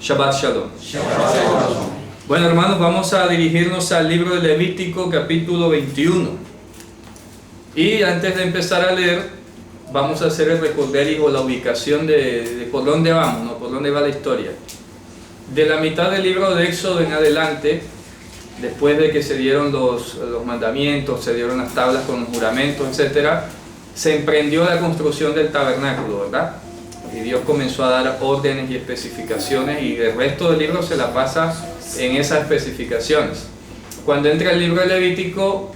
Shabbat Shalom. Bueno, hermanos, vamos a dirigirnos al libro de Levítico, capítulo 21. Y antes de empezar a leer, vamos a hacer el recorderis, la ubicación de por dónde vamos, ¿no? Por dónde va la historia. De la mitad del libro de Éxodo en adelante, después de que se dieron los mandamientos, se dieron las tablas con los juramentos, etc., se emprendió la construcción del tabernáculo, ¿verdad? Y Dios comenzó a dar órdenes y especificaciones, y el resto del libro se la pasa en esas especificaciones. Cuando entra el libro de Levítico,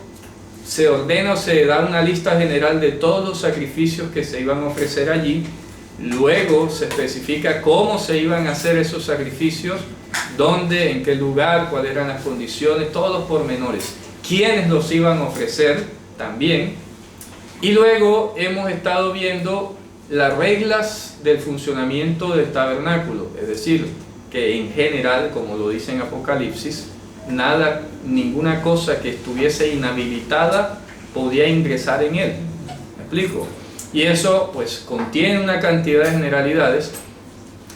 se ordena o se da una lista general de todos los sacrificios que se iban a ofrecer allí. Luego se especifica cómo se iban a hacer esos sacrificios, dónde, en qué lugar, cuáles eran las condiciones, todos los pormenores, quiénes los iban a ofrecer también. Y luego hemos estado viendo las reglas del funcionamiento del tabernáculo, es decir, que en general, como lo dice en Apocalipsis, ninguna cosa que estuviese inhabilitada podía ingresar en él. ¿Me explico? Y eso pues contiene una cantidad de generalidades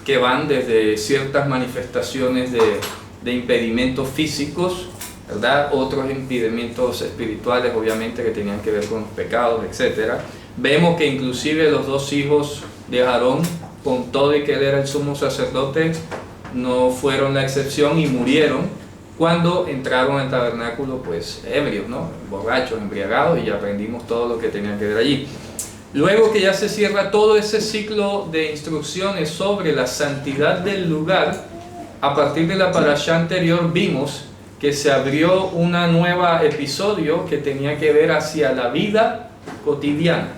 que van desde ciertas manifestaciones de impedimentos físicos, ¿verdad? Otros impedimentos espirituales, obviamente, que tenían que ver con los pecados, etc. Vemos que inclusive los dos hijos de Aarón, con todo y que él era el sumo sacerdote, no fueron la excepción y murieron cuando entraron al tabernáculo pues ebrios, ¿no? Borrachos, embriagados, y aprendimos todo lo que tenía que ver allí. Luego que ya se cierra todo ese ciclo de instrucciones sobre la santidad del lugar, a partir de la parashá anterior vimos que se abrió una nueva episodio que tenía que ver hacia la vida cotidiana.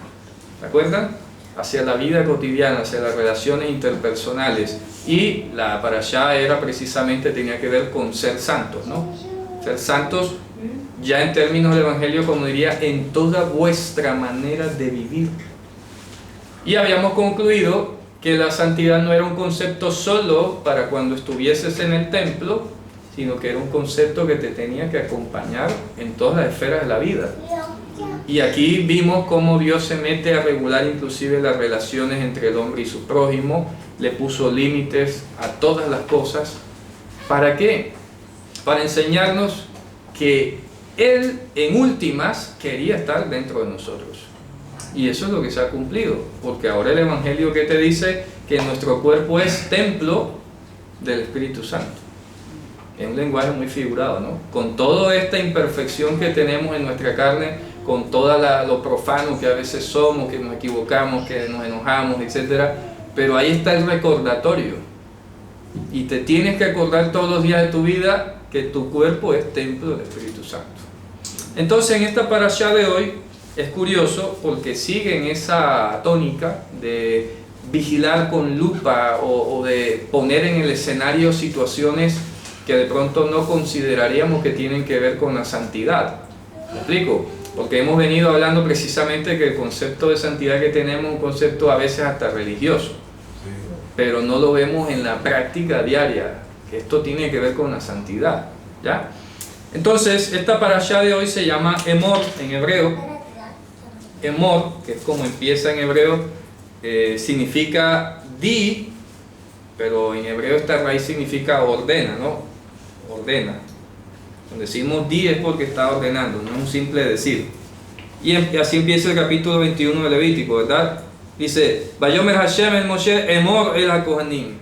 ¿Se acuerdan? Hacia la vida cotidiana, hacia las relaciones interpersonales. Y la parashá era precisamente, tenía que ver con ser santos, ¿no? Ser santos, ya en términos del Evangelio, como diría, en toda vuestra manera de vivir. Y habíamos concluido que la santidad no era un concepto solo para cuando estuvieses en el templo, sino que era un concepto que te tenía que acompañar en todas las esferas de la vida. Y aquí vimos cómo Dios se mete a regular inclusive las relaciones entre el hombre y su prójimo, le puso límites a todas las cosas. ¿Para qué? Para enseñarnos que Él, en últimas, quería estar dentro de nosotros. Y eso es lo que se ha cumplido, porque ahora el Evangelio que te dice que nuestro cuerpo es templo del Espíritu Santo. Es un lenguaje muy figurado, ¿no? Con toda esta imperfección que tenemos en nuestra carne, con todo lo profano que a veces somos, que nos equivocamos, que nos enojamos, etc. Pero ahí está el recordatorio. Y te tienes que acordar todos los días de tu vida que tu cuerpo es templo del Espíritu Santo. Entonces, en esta parashá de hoy es curioso porque sigue en esa tónica de vigilar con lupa o de poner en el escenario situaciones que de pronto no consideraríamos que tienen que ver con la santidad. ¿Me explico? Porque hemos venido hablando precisamente que el concepto de santidad que tenemos es un concepto a veces hasta religioso, pero no lo vemos en la práctica diaria, que esto tiene que ver con la santidad, ¿ya? Entonces, esta parashá de hoy se llama Emor en hebreo. Emor, que es como empieza en hebreo, significa di, pero en hebreo esta raíz significa ordena, ¿no? Ordena. Cuando decimos di es porque está ordenando, no es un simple decir. Y así empieza el capítulo 21 de Levítico, ¿verdad? Dice, Vayomer Hashem el Moshe Emor el HaKohanim.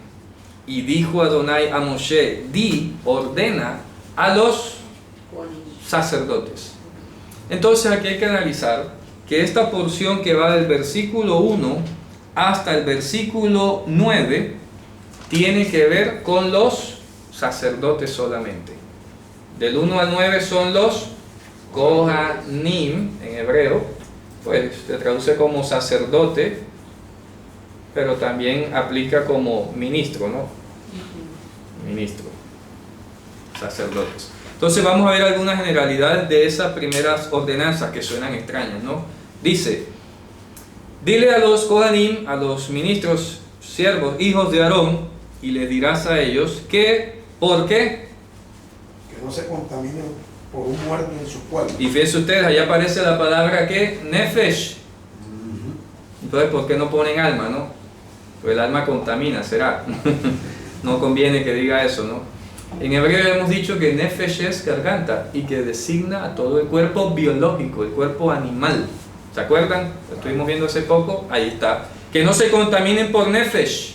Y dijo Adonai a Moshe, di, ordena a los sacerdotes. Entonces aquí hay que analizar que esta porción que va del versículo 1 hasta el versículo 9 tiene que ver con los sacerdotes solamente. Del 1 al 9 son los Kohanim en hebreo, pues se traduce como sacerdote, pero también aplica como ministro, ¿no? Ministro, sacerdotes. Entonces vamos a ver algunas generalidades de esas primeras ordenanzas que suenan extrañas, ¿no? Dice, dile a los Kohanim, a los ministros, siervos, hijos de Aarón, y les dirás a ellos que, ¿por qué? Que no se contaminen por un muerto en sus cuerpos. Y fíjense ustedes, allá aparece la palabra que Nefesh. Entonces, ¿por qué no ponen alma, no? Pues el alma contamina, será. no conviene que diga eso, ¿no? En hebreo hemos dicho que nefesh es garganta y que designa a todo el cuerpo biológico, el cuerpo animal. ¿Se acuerdan? Lo estuvimos viendo hace poco, ahí está. Que no se contaminen por nefesh.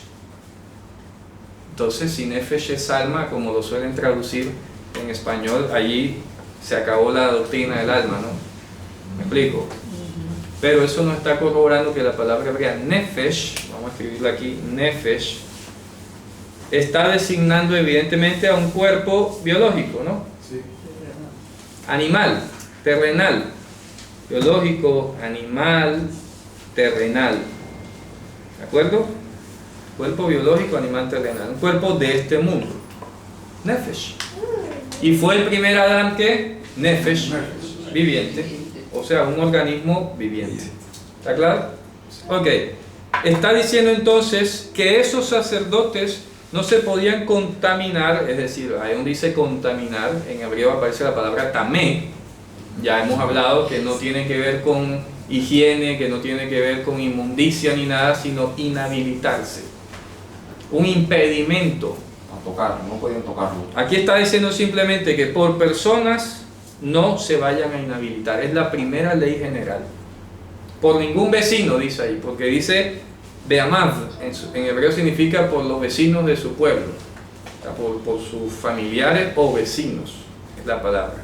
Entonces, si nefesh es alma, como lo suelen traducir en español, allí se acabó la doctrina del alma, ¿no? ¿Me explico? Pero eso no está corroborando que la palabra hebrea nefesh, vamos a escribirla aquí, nefesh, está designando evidentemente a un cuerpo biológico, ¿no? Sí. Animal, terrenal, biológico, animal, terrenal. ¿De acuerdo? Cuerpo biológico, animal terrenal. Un cuerpo de este mundo. Nefesh. Y fue el primer Adán que nefesh, viviente. O sea, un organismo viviente. ¿Está claro? Ok. Está diciendo entonces que esos sacerdotes no se podían contaminar, es decir, ahí donde dice contaminar, en hebreo aparece la palabra tamé. Ya hemos hablado que no tiene que ver con higiene, que no tiene que ver con inmundicia ni nada, sino inhabilitarse. Un impedimento. A tocarlo, no podían tocarlo. Aquí está diciendo simplemente que por personas no se vayan a inhabilitar. Es la primera ley general. Por ningún vecino, dice ahí, porque dice Beamav, en hebreo significa por los vecinos de su pueblo, o sea, por sus familiares o vecinos, es la palabra.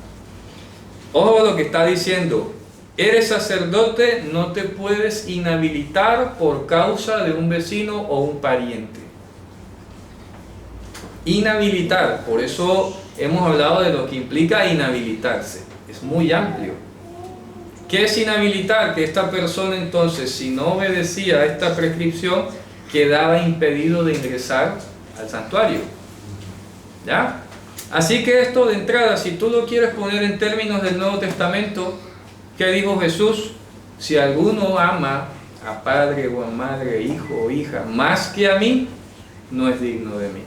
Ojo lo que está diciendo, eres sacerdote, no te puedes inhabilitar por causa de un vecino o un pariente. Inhabilitar, por eso hemos hablado de lo que implica inhabilitarse, es muy amplio. ¿Qué es inhabilitar? Que esta persona entonces, si no obedecía a esta prescripción, quedaba impedido de ingresar al santuario. ¿Ya? Así que esto de entrada, si tú lo quieres poner en términos del Nuevo Testamento, ¿qué dijo Jesús? Si alguno ama a padre o a madre, hijo o hija, más que a mí, no es digno de mí.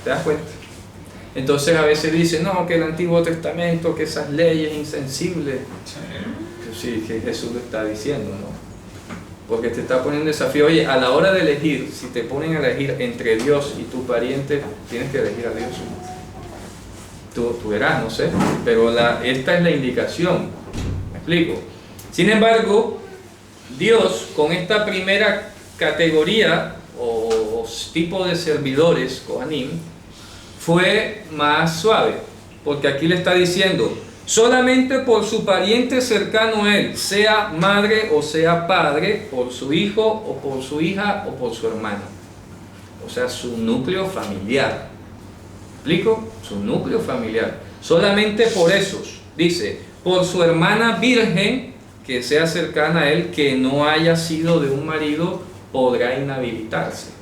¿Te das cuenta? Entonces a veces dicen, no, que el Antiguo Testamento, que esas leyes insensibles. Sí, que Jesús lo está diciendo, ¿no? Porque te está poniendo un desafío. Oye, a la hora de elegir, si te ponen a elegir entre Dios y tu pariente, tienes que elegir a Dios. Tú verás, no sé, pero esta es la indicación. ¿Me explico? Sin embargo, Dios, con esta primera categoría o tipo de servidores, Kohanim, fue más suave, porque aquí le está diciendo, solamente por su pariente cercano a él, sea madre o sea padre, por su hijo o por su hija o por su hermano. O sea, su núcleo familiar. ¿Me explico? Su núcleo familiar. Solamente por esos, dice, por su hermana virgen, que sea cercana a él, que no haya sido de un marido, podrá inhabilitarse.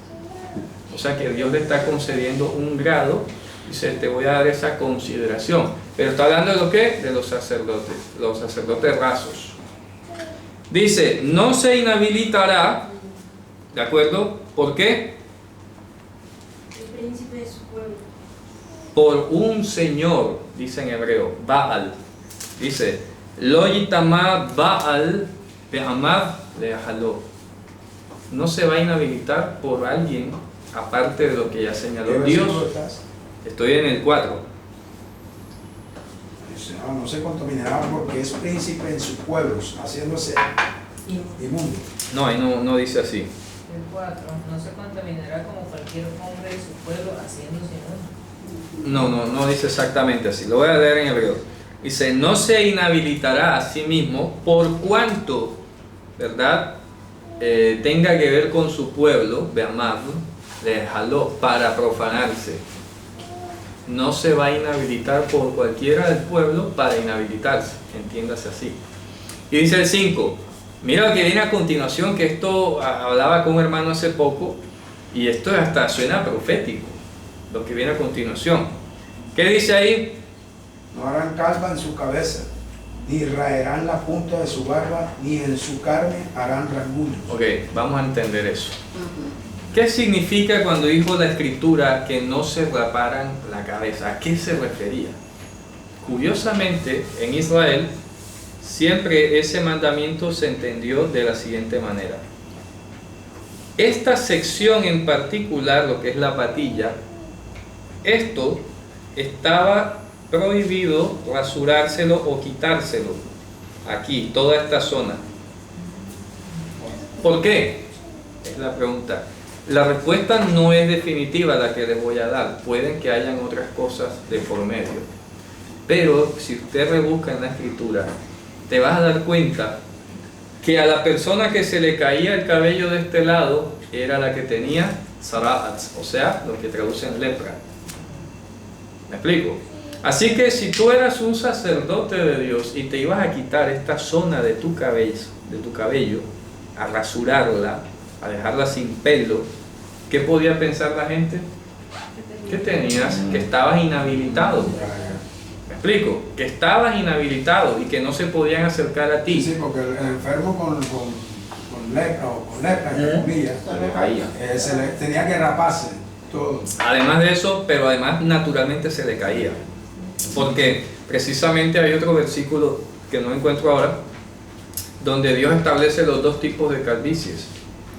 O sea que Dios le está concediendo un grado, dice, te voy a dar esa consideración. Pero está hablando de lo que? De los sacerdotes rasos. Dice, no se inhabilitará, ¿de acuerdo? ¿Por qué? El príncipe de su pueblo. Por un señor, dice en hebreo, Baal. Dice, lo yitama Baal be'amav le'ahaló. No se va a inhabilitar por alguien aparte de lo que ya señaló Dios. Estoy en el 4. Dice, no se contaminará porque es príncipe en sus pueblos, haciéndose inmundo. No, ahí no dice así. El 4. No se contaminará como cualquier hombre de su pueblo haciéndose inmundo. No dice exactamente así. Lo voy a leer en hebreo. Dice, no se inhabilitará a sí mismo por cuanto, ¿verdad? Tenga que ver con su pueblo, Be'amav, le'ahaló, para profanarse. No se va a inhabilitar por cualquiera del pueblo para inhabilitarse, entiéndase así. Y dice el 5, mira lo que viene a continuación, que esto hablaba con un hermano hace poco, y esto hasta suena profético, lo que viene a continuación. ¿Qué dice ahí? No harán calva en su cabeza, ni raerán la punta de su barba, ni en su carne harán rasguños. Ok, vamos a entender eso. ¿Qué significa cuando dijo la escritura que no se raparan la cabeza? ¿A qué se refería? Curiosamente, en Israel, siempre ese mandamiento se entendió de la siguiente manera. esta sección en particular, lo que es la patilla, esto estaba prohibido rasurárselo o quitárselo. Aquí, toda esta zona. ¿Por qué? Es la pregunta. La respuesta no es definitiva la que les voy a dar. Pueden que hayan otras cosas de por medio. Pero si usted rebusca en la escritura, te vas a dar cuenta que a la persona que se le caía el cabello de este lado era la que tenía tzara'at, o sea, lo que traducen lepra. ¿Me explico? Así que si tú eras un sacerdote de Dios y te ibas a quitar esta zona de tu cabello, a rasurarla, a dejarla sin pelo, ¿qué podía pensar la gente? Que tenías, que estabas inhabilitado. ¿Me explico? Que estabas inhabilitado y que no se podían acercar a ti. Sí, porque el enfermo con lepra o con lepra, entre comillas, Se le caía. se le tenía que raparse todo. Además de eso, pero además naturalmente se le caía. Porque precisamente hay otro versículo que no encuentro ahora, donde Dios establece los dos tipos de calvicies.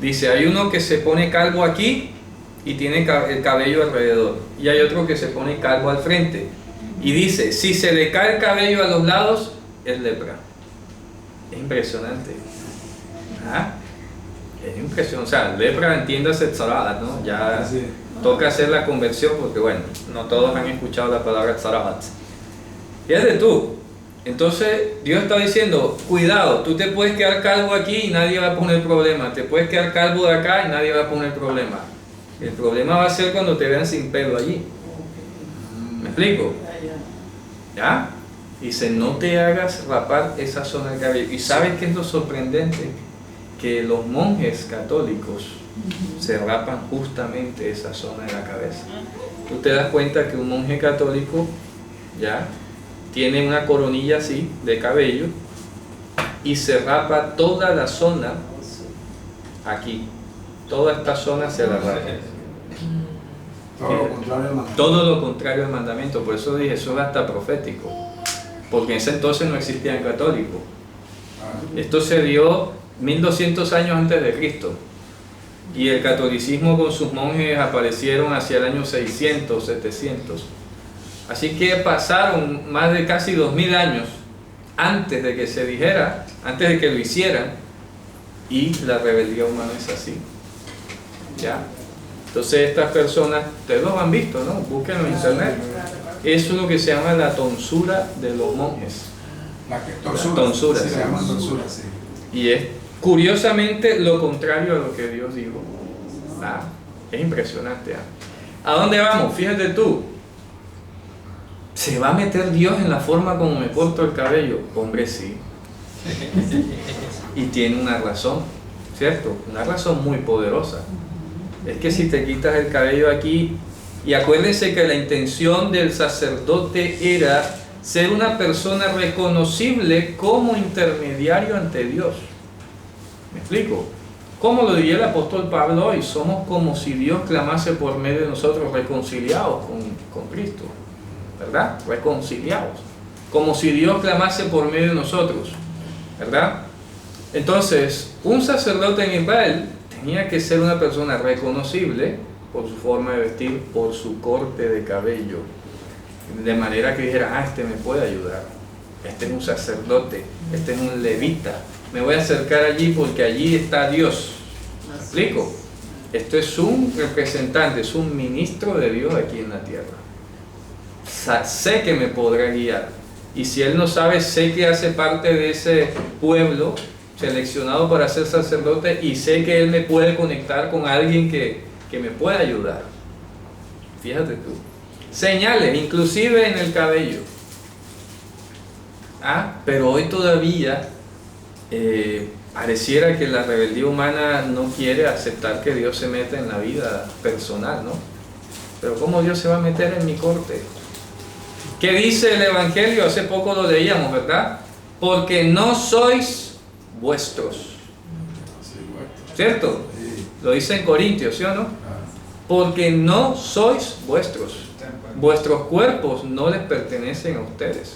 Dice, hay uno que se pone calvo aquí y tiene el cabello alrededor. Y hay otro que se pone calvo al frente. Y dice, si se le cae el cabello a los lados, es lepra. Es impresionante. ¿Ah? Es impresionante. O sea, lepra, entiéndase tzara'at, ¿no? Ya Así. toca hacer la conversión porque, bueno, no todos han escuchado la palabra tzara'at. Fíjate tú. Entonces, Dios está diciendo, cuidado, tú te puedes quedar calvo aquí y nadie va a poner problema. Te puedes quedar calvo de acá y nadie va a poner problema. El problema va a ser cuando te vean sin pelo allí. ¿Me explico? ¿Ya? Dice, no te hagas rapar esa zona del cabello. ¿Y sabes qué es lo sorprendente? Que los monjes católicos se rapan justamente esa zona de la cabeza. Tú te das cuenta que un monje católico, ¿ya?, tiene una coronilla así de cabello y se rapa toda la zona aquí. Toda esta zona se la rapa. Todo lo contrario al mandamiento. Todo lo contrario al mandamiento. Por eso dije, eso es hasta profético. Porque en ese entonces no existían católicos. Esto se dio 1200 años antes de Cristo. Y el catolicismo con sus monjes aparecieron hacia el año 600, 700. Así que pasaron más de casi 2000 años antes de que se dijera, antes de que lo hicieran, y la rebeldía humana es así. ¿Ya? Entonces estas personas, ustedes los han visto, ¿no? Búsquenlo en internet. Eso es lo que se llama la tonsura de los monjes. Tonsura, sí. se llama tonsura, sí. Y es curiosamente lo contrario a lo que Dios dijo. Ah, es impresionante. ¿Ah? ¿A dónde vamos? Fíjate tú. ¿Se va a meter Dios en la forma como me corto el cabello? Hombre, sí. Y tiene una razón, ¿cierto? Una razón muy poderosa. Es que si te quitas el cabello aquí, y acuérdense que la intención del sacerdote era ser una persona reconocible como intermediario ante Dios. ¿Me explico? Como lo diría el apóstol Pablo hoy, somos como si Dios clamase por medio de nosotros reconciliados con Cristo. ¿Verdad? Reconciliados. Como si Dios clamase por medio de nosotros. ¿Verdad? Entonces, un sacerdote en Israel tenía que ser una persona reconocible por su forma de vestir, por su corte de cabello. De manera que dijera, este me puede ayudar. Este es un sacerdote, este es un levita. Me voy a acercar allí porque allí está Dios. ¿Me explico? Esto es un representante, es un ministro de Dios aquí en la tierra. Sé que me podrá guiar, y si él no sabe, sé que hace parte de ese pueblo seleccionado para ser sacerdote, y sé que él me puede conectar con alguien que me pueda ayudar. Fíjate tú, señales inclusive en el cabello. Pero hoy todavía pareciera que la rebeldía humana no quiere aceptar que Dios se meta en la vida personal, ¿no? Pero ¿cómo Dios se va a meter en mi corte? ¿Qué dice el Evangelio? Hace poco lo leíamos, ¿verdad? Porque no sois vuestros. ¿Cierto? Lo dice en Corintios, ¿sí o no? Porque no sois vuestros. Vuestros cuerpos no les pertenecen a ustedes.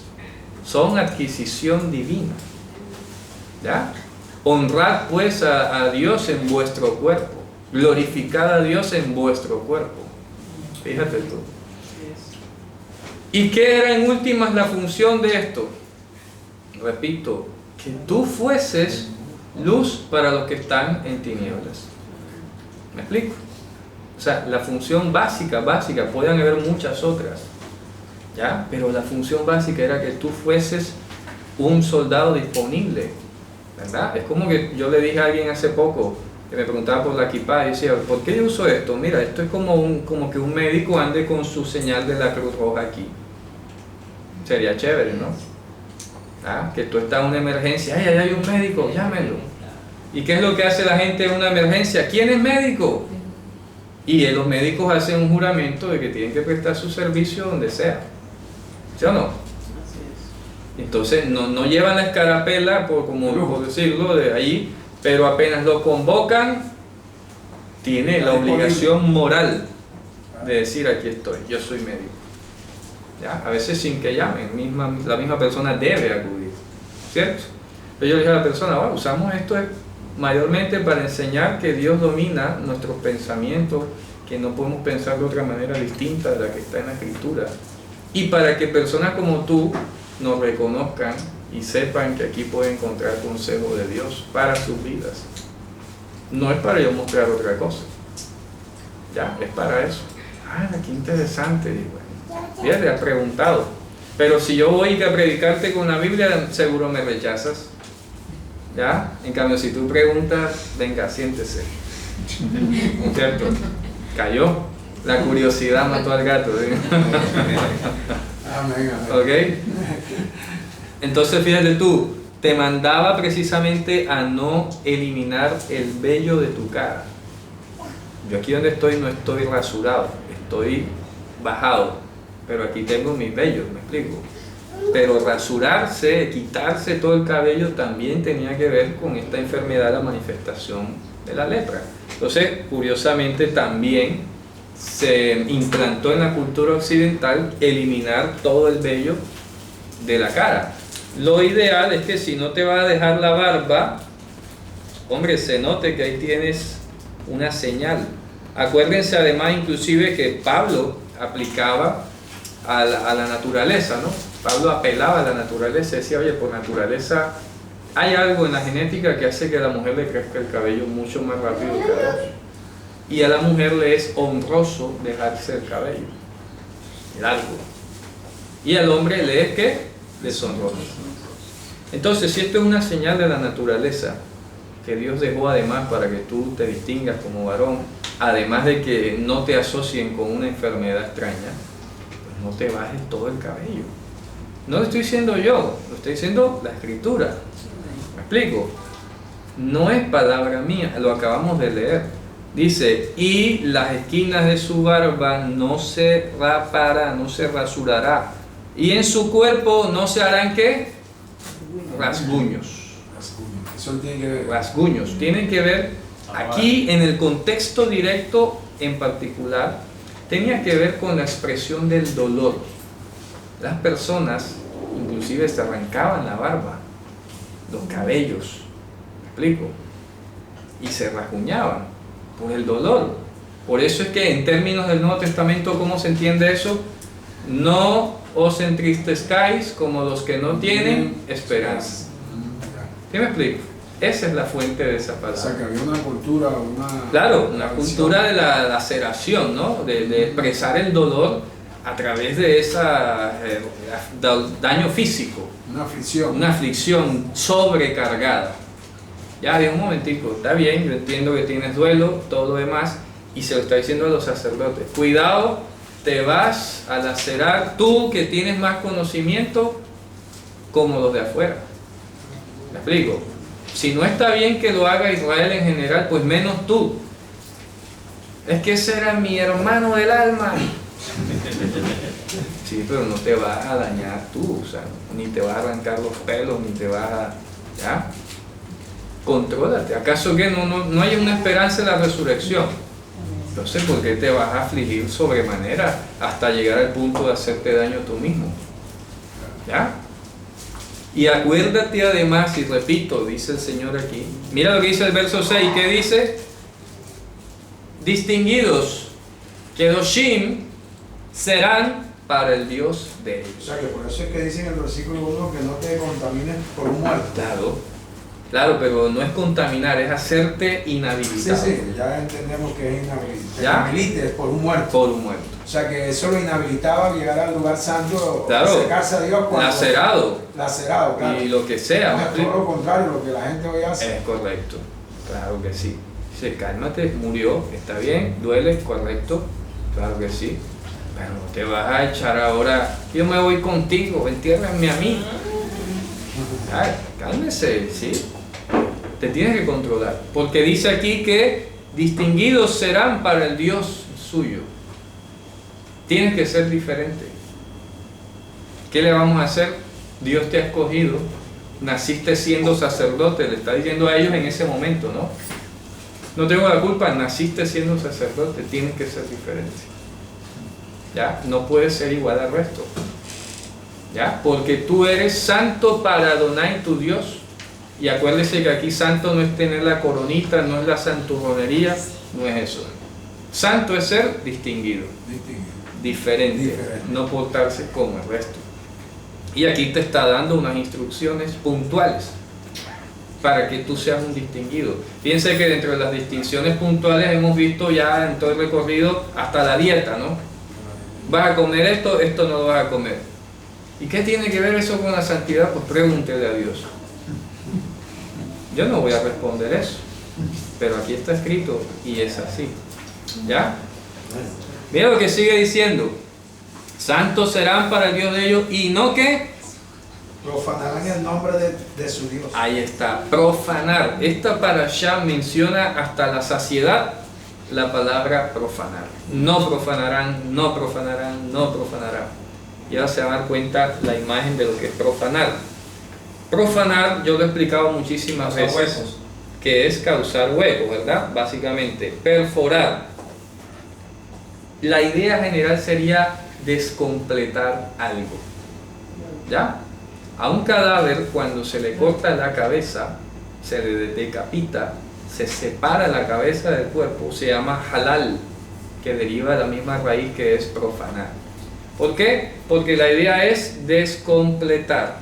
Son adquisición divina. ¿Ya? Honrad pues a Dios en vuestro cuerpo. glorificad a Dios en vuestro cuerpo. Fíjate tú. ¿Y qué era en últimas la función de esto? Repito, que tú fueses luz para los que están en tinieblas. ¿Me explico? O sea, la función básica, pueden haber muchas otras, ¿ya? Pero la función básica era que tú fueses un soldado disponible, ¿verdad? Es como que yo le dije a alguien hace poco, que me preguntaba por la kipá, y decía, ¿por qué yo uso esto? Mira, esto es como que un médico ande con su señal de la Cruz Roja aquí. Sería chévere, ¿no? ¿Ah? Que tú estás en una emergencia, ¡ay, ahí hay un médico! Llámelo. ¿Y qué es lo que hace la gente en una emergencia? ¿Quién es médico? Y los médicos hacen un juramento de que tienen que prestar su servicio donde sea. ¿Sí o no? Entonces no llevan la escarapela, por decirlo, de allí, pero apenas lo convocan, tiene la obligación moral de decir: aquí estoy, yo soy médico. ¿Ya? A veces sin que llamen, la misma persona debe acudir, ¿cierto? Pero yo le dije a la persona: bueno, usamos esto mayormente para enseñar que Dios domina nuestros pensamientos, que no podemos pensar de otra manera distinta de la que está en la Escritura, y para que personas como tú nos reconozcan y sepan que aquí pueden encontrar consejo de Dios para sus vidas. No es para yo mostrar otra cosa, ya, es para eso. Ah, qué interesante, digo. Fíjate, has preguntado. Pero si yo voy a predicarte con la Biblia, seguro me rechazas, ¿ya? En cambio, si tú preguntas, venga, siéntese, ¿cierto? Cayó, la curiosidad mató al gato, ¿sí? ¿Ok? Entonces fíjate tú, te mandaba precisamente a no eliminar el vello de tu cara. Yo aquí donde estoy no estoy rasurado, estoy bajado, pero aquí tengo mis vellos, ¿me explico? Pero rasurarse, quitarse todo el cabello también tenía que ver con esta enfermedad, la manifestación de la lepra. Entonces, curiosamente, también se implantó en la cultura occidental eliminar todo el vello de la cara. Lo ideal es que si no te va a dejar la barba, hombre, se note que ahí tienes una señal. Acuérdense además inclusive que Pablo aplicaba a la naturaleza, ¿no? Pablo apelaba a la naturaleza, decía: oye, por naturaleza hay algo en la genética que hace que a la mujer le crezca el cabello mucho más rápido que al hombre. Y a la mujer le es honroso dejarse el cabello largo. Y al hombre le es ¿qué? Deshonroso. Entonces, si esto es una señal de la naturaleza que Dios dejó además para que tú te distingas como varón, además de que no te asocien con una enfermedad extraña, pues no te bajes todo el cabello. No lo estoy diciendo yo, lo estoy diciendo la Escritura. ¿Me explico? No es palabra mía, lo acabamos de leer. Dice: y las esquinas de su barba no se rapará, no se rasurará, y en su cuerpo no se harán ¿qué? Rasguños. Eso tiene que ver. Rasguños. Tienen que ver, aquí en el contexto directo en particular, tenía que ver con la expresión del dolor. Las personas inclusive se arrancaban la barba, los cabellos, ¿me explico? Y se rasguñaban por el dolor. Por eso es que en términos del Nuevo Testamento, ¿cómo se entiende eso? No os entristezcáis como los que no tienen esperanza. ¿Qué me explico? Esa es la fuente de esa palabra. O sea, que había una cultura, claro, una cultura de la laceración, ¿no? De expresar el dolor a través de esa daño físico. Una aflicción sobrecargada. Ya, de un momentico, está bien, yo entiendo que tienes duelo, todo lo demás, y se lo está diciendo a los sacerdotes: cuidado, te vas a lacerar tú que tienes más conocimiento como los de afuera. ¿Me explico? Si no está bien que lo haga Israel en general, pues menos tú. Es que ese era mi hermano del alma. Sí, pero no te vas a dañar tú, o sea, ni te vas a arrancar los pelos, ni te vas a... ¿ya? Contrólate. ¿Acaso que no hay una esperanza en la resurrección? Entonces, ¿por qué te vas a afligir sobremanera hasta llegar al punto de hacerte daño tú mismo? ¿Ya? Y acuérdate además, y repito, dice el Señor aquí, mira lo que dice el verso 6, ¿qué dice? distinguidos, Kedoshim, serán para el Dios de O ellos. sea que por eso es que dice en el versículo 1 que no te contamines por un muerto. Claro, pero no es contaminar, es hacerte Sí, inhabilitado. sí, ya entendemos que es inhabilitado. ¿Ya? Inhabilites por un muerto. Por un muerto. O sea que eso lo inhabilitaba a llegar al lugar santo, Claro. acercarse a Dios cuando Lacerado lacerado, claro. y lo que sea. ¿me No, es todo explico? lo contrario, lo que la gente hoy hace. Es correcto, claro que sí. Dice, cálmate, murió, está bien, duele, correcto, claro que sí. Pero no te vas a echar ahora, yo me voy contigo, entiérrame a mí. Ay, cálmese, ¿sí? Te tienes que controlar. Porque dice aquí que distinguidos serán para el Dios suyo. Tienes que ser diferente. ¿Qué le vamos a hacer? Dios te ha escogido, naciste siendo sacerdote, le está diciendo a ellos en ese momento, ¿no? No tengo la culpa, naciste siendo sacerdote, tienes que ser diferente. ¿Ya? No puedes ser igual al resto. ¿Ya? Porque tú eres santo para Adonai tu Dios. Y acuérdese que aquí santo no es tener la coronita, no es la santurronería, no es eso. Santo es ser distinguido, diferente, no portarse como el resto. Y aquí te está dando unas instrucciones puntuales para que tú seas un distinguido. Fíjense que dentro de las distinciones puntuales hemos visto ya en todo el recorrido hasta la dieta, ¿no? Vas a comer esto, esto no lo vas a comer. ¿Y qué tiene que ver eso con la santidad? Pues pregúntele a Dios. Yo no voy a responder eso, pero aquí está escrito y es así. ¿Ya? Mira lo que sigue diciendo. Santos serán para el Dios de ellos y no que Profanarán el nombre de su Dios. ahí está, profanar. Esta parashá menciona hasta la saciedad la palabra profanar. No profanarán, no profanarán, no profanarán. Y ahora se van a dar cuenta la imagen de lo que es profanar. Profanar, yo lo he explicado muchísimas veces, que es causar huecos, ¿verdad? Básicamente, perforar. La idea general sería descompletar algo. ¿Ya? A un cadáver, cuando se le corta la cabeza, se le decapita, se separa la cabeza del cuerpo, se llama halal, que deriva de la misma raíz que es profanar. ¿Por qué? Porque la idea es descompletar.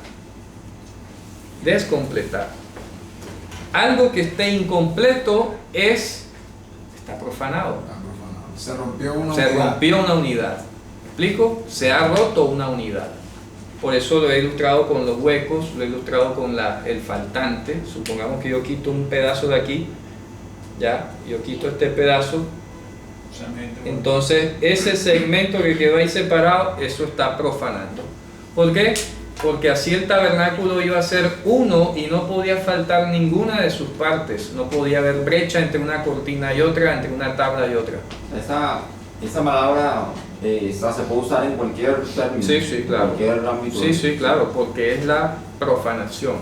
Descompletar. Algo que esté incompleto está profanado. Se rompió una Se unidad. rompió una unidad. ¿Me explico? Se ha roto una unidad. Por eso lo he ilustrado con los huecos, lo he ilustrado con el faltante. Supongamos que yo quito un pedazo de aquí, ya, yo quito este pedazo. Entonces ese segmento que quedó ahí separado, eso está profanando. ¿Por qué? Porque así el tabernáculo iba a ser uno y no podía faltar ninguna de sus partes. No podía haber brecha entre una cortina y otra, entre una tabla y otra. Esa palabra se puede usar en cualquier término. Sí, sí, claro. Cualquier ámbito. Sí, sí, claro, porque es la profanación,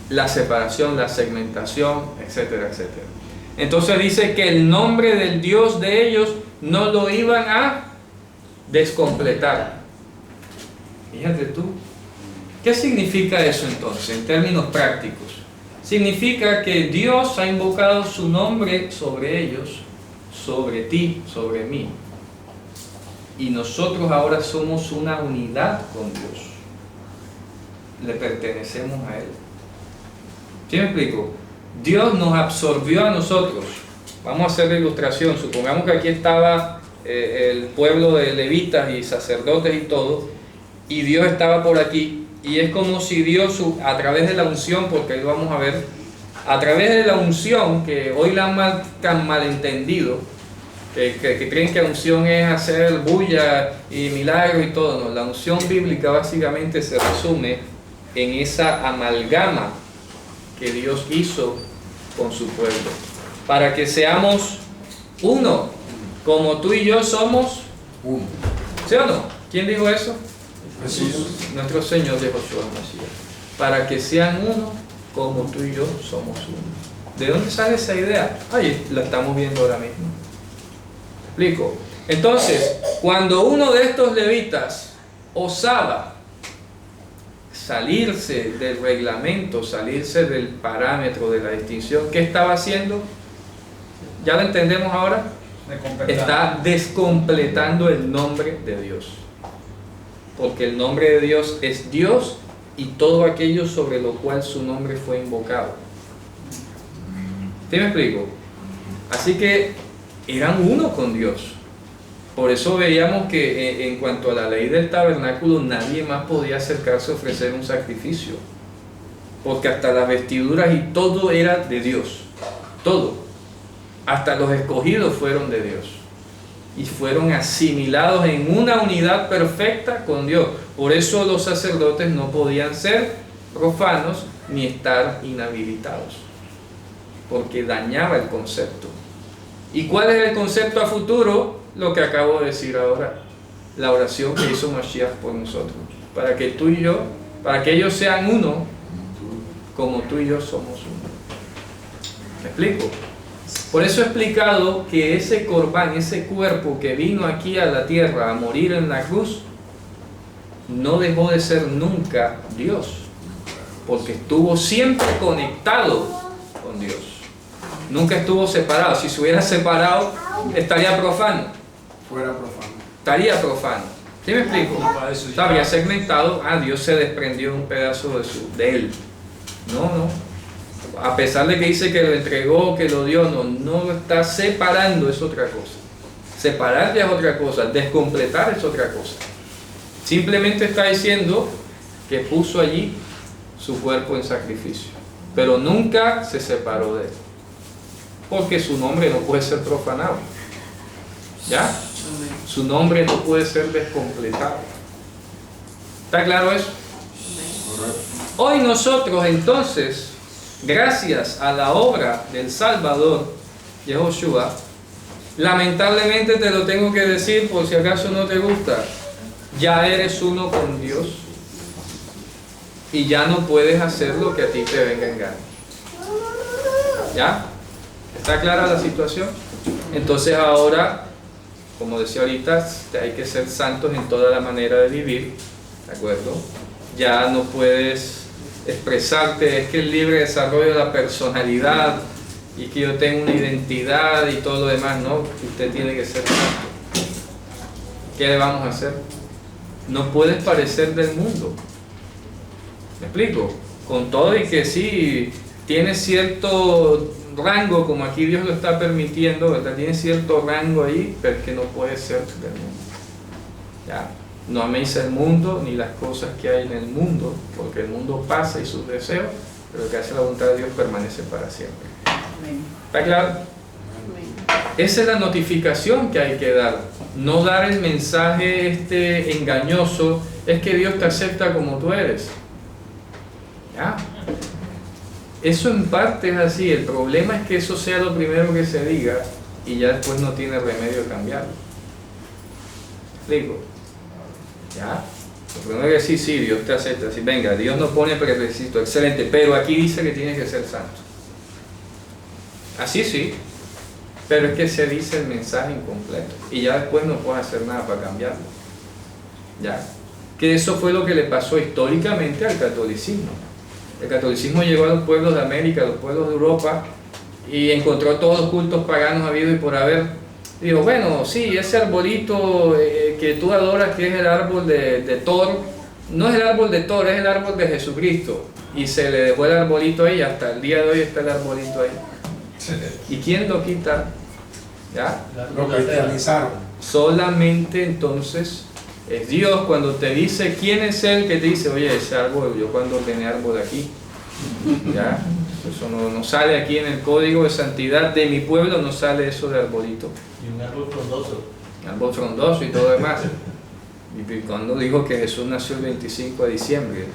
la separación, la segmentación, etcétera, etcétera. Entonces dice que el nombre del Dios de ellos no lo iban a descompletar. Fíjate tú, ¿qué significa eso entonces en términos prácticos? Significa que Dios ha invocado su nombre sobre ellos, sobre ti, sobre mí. Y nosotros ahora somos una unidad con Dios. Le pertenecemos a Él. ¿Sí me explico? Dios nos absorbió a nosotros. Vamos a hacer la ilustración. Supongamos que aquí estaba el pueblo de levitas y sacerdotes y todo, y Dios estaba por aquí. Y es como si Dios, a través de la unción, porque ahí lo vamos a ver, a través de la unción, que hoy la han tan malentendido, que creen que la unción es hacer bulla y milagros y todo. No, la unción bíblica básicamente se resume en esa amalgama que Dios hizo con su pueblo, para que seamos uno, como tú y yo somos Uno. ¿sí o no? ¿Quién dijo eso? Jesús. Nuestro Señor de Josué Mashiach. Para que sean uno, como tú y yo somos uno. ¿De dónde sale esa idea? Ahí la estamos viendo ahora mismo. ¿Te explico? Entonces, cuando uno de estos levitas osaba salirse del reglamento, salirse del parámetro de la distinción, ¿qué estaba haciendo? ¿Ya lo entendemos ahora? De completar. Está descompletando el nombre de Dios. Porque el nombre de Dios es Dios y todo aquello sobre lo cual su nombre fue invocado. ¿Sí me explico? Así que eran uno con Dios. Por eso veíamos que en cuanto a la ley del tabernáculo, nadie más podía acercarse a ofrecer un sacrificio. Porque hasta las vestiduras y todo era de Dios. Todo. Hasta los escogidos fueron de Dios. Y fueron asimilados en una unidad perfecta con Dios. Por eso los sacerdotes no podían ser profanos ni estar inhabilitados. Porque dañaba el concepto. ¿Y cuál es el concepto a futuro? Lo que acabo de decir ahora. La oración que hizo Mashiach por nosotros. Para que tú y yo, para que ellos sean uno, como tú y yo somos uno. ¿Me explico? Por eso he explicado que ese corbán, ese cuerpo que vino aquí a la tierra a morir en la cruz, no dejó de ser nunca Dios, porque estuvo siempre conectado con Dios. Nunca estuvo separado. Si se hubiera separado, estaría profano. Fuera profano. Estaría profano. ¿Sí me explico? Para eso ya- Habría segmentado, Dios se desprendió de un pedazo de él. No. A pesar de que dice que lo entregó, que lo dio, no lo está separando, es otra cosa. Separar ya es otra cosa, descompletar es otra cosa. Simplemente está diciendo que puso allí su cuerpo en sacrificio, pero nunca se separó de él, porque su nombre no puede ser profanado. ¿Ya? Su nombre no puede ser descompletado. ¿Está claro eso? Hoy nosotros entonces, gracias a la obra del Salvador, Yehoshua, lamentablemente te lo tengo que decir por si acaso no te gusta, ya eres uno con Dios y ya no puedes hacer lo que a ti te venga en gana. ¿Ya? ¿Está clara la situación? Entonces ahora, como decía ahorita, hay que ser santos en toda la manera de vivir, ¿de acuerdo? Ya no puedes expresarte, es que el libre desarrollo de la personalidad y que yo tengo una identidad y todo lo demás, no, usted tiene que ser santo. ¿Qué le vamos a hacer? No puedes parecer del mundo. ¿Me explico? Con todo y que sí, tiene cierto rango, como aquí Dios lo está permitiendo, ¿verdad? Tiene cierto rango ahí, pero es que no puede ser del mundo. ¿Ya? No améis el mundo ni las cosas que hay en el mundo, porque el mundo pasa y sus deseos, pero lo que hace la voluntad de Dios permanece para siempre. ¿Está claro? Esa es la notificación que hay que dar. No dar el mensaje engañoso, es que Dios te acepta como tú eres. ¿Ya? Eso en parte es así. El problema es que eso sea lo primero que se diga y ya después no tiene remedio de cambiarlo. ¿Explico? ¿Ya? Lo primero que decir, sí, Dios te acepta. Sí, venga, Dios no pone prerequisito, excelente, pero aquí dice que tienes que ser santo. Así sí, pero es que se dice el mensaje incompleto y ya después no puedes hacer nada para cambiarlo. ¿Ya? Que eso fue lo que le pasó históricamente al catolicismo. El catolicismo llegó a los pueblos de América, a los pueblos de Europa y encontró todos los cultos paganos habidos y por haber. Digo, bueno, sí, ese arbolito que tú adoras, que es el árbol de Thor, no es el árbol de Thor, es el árbol de Jesucristo. Y se le dejó el arbolito ahí, hasta el día de hoy está el arbolito ahí. ¿Y quién lo quita? ¿Ya? Lo cristianizaron. Solamente entonces es Dios cuando te dice quién es Él, que te dice, oye, ese árbol, yo cuando tenía árbol aquí, ¿ya? Eso no sale aquí en el código de santidad de mi pueblo, no sale eso de arbolito. Y un árbol frondoso. Árbol frondoso y todo demás. Y cuando dijo que Jesús nació el 25 de diciembre,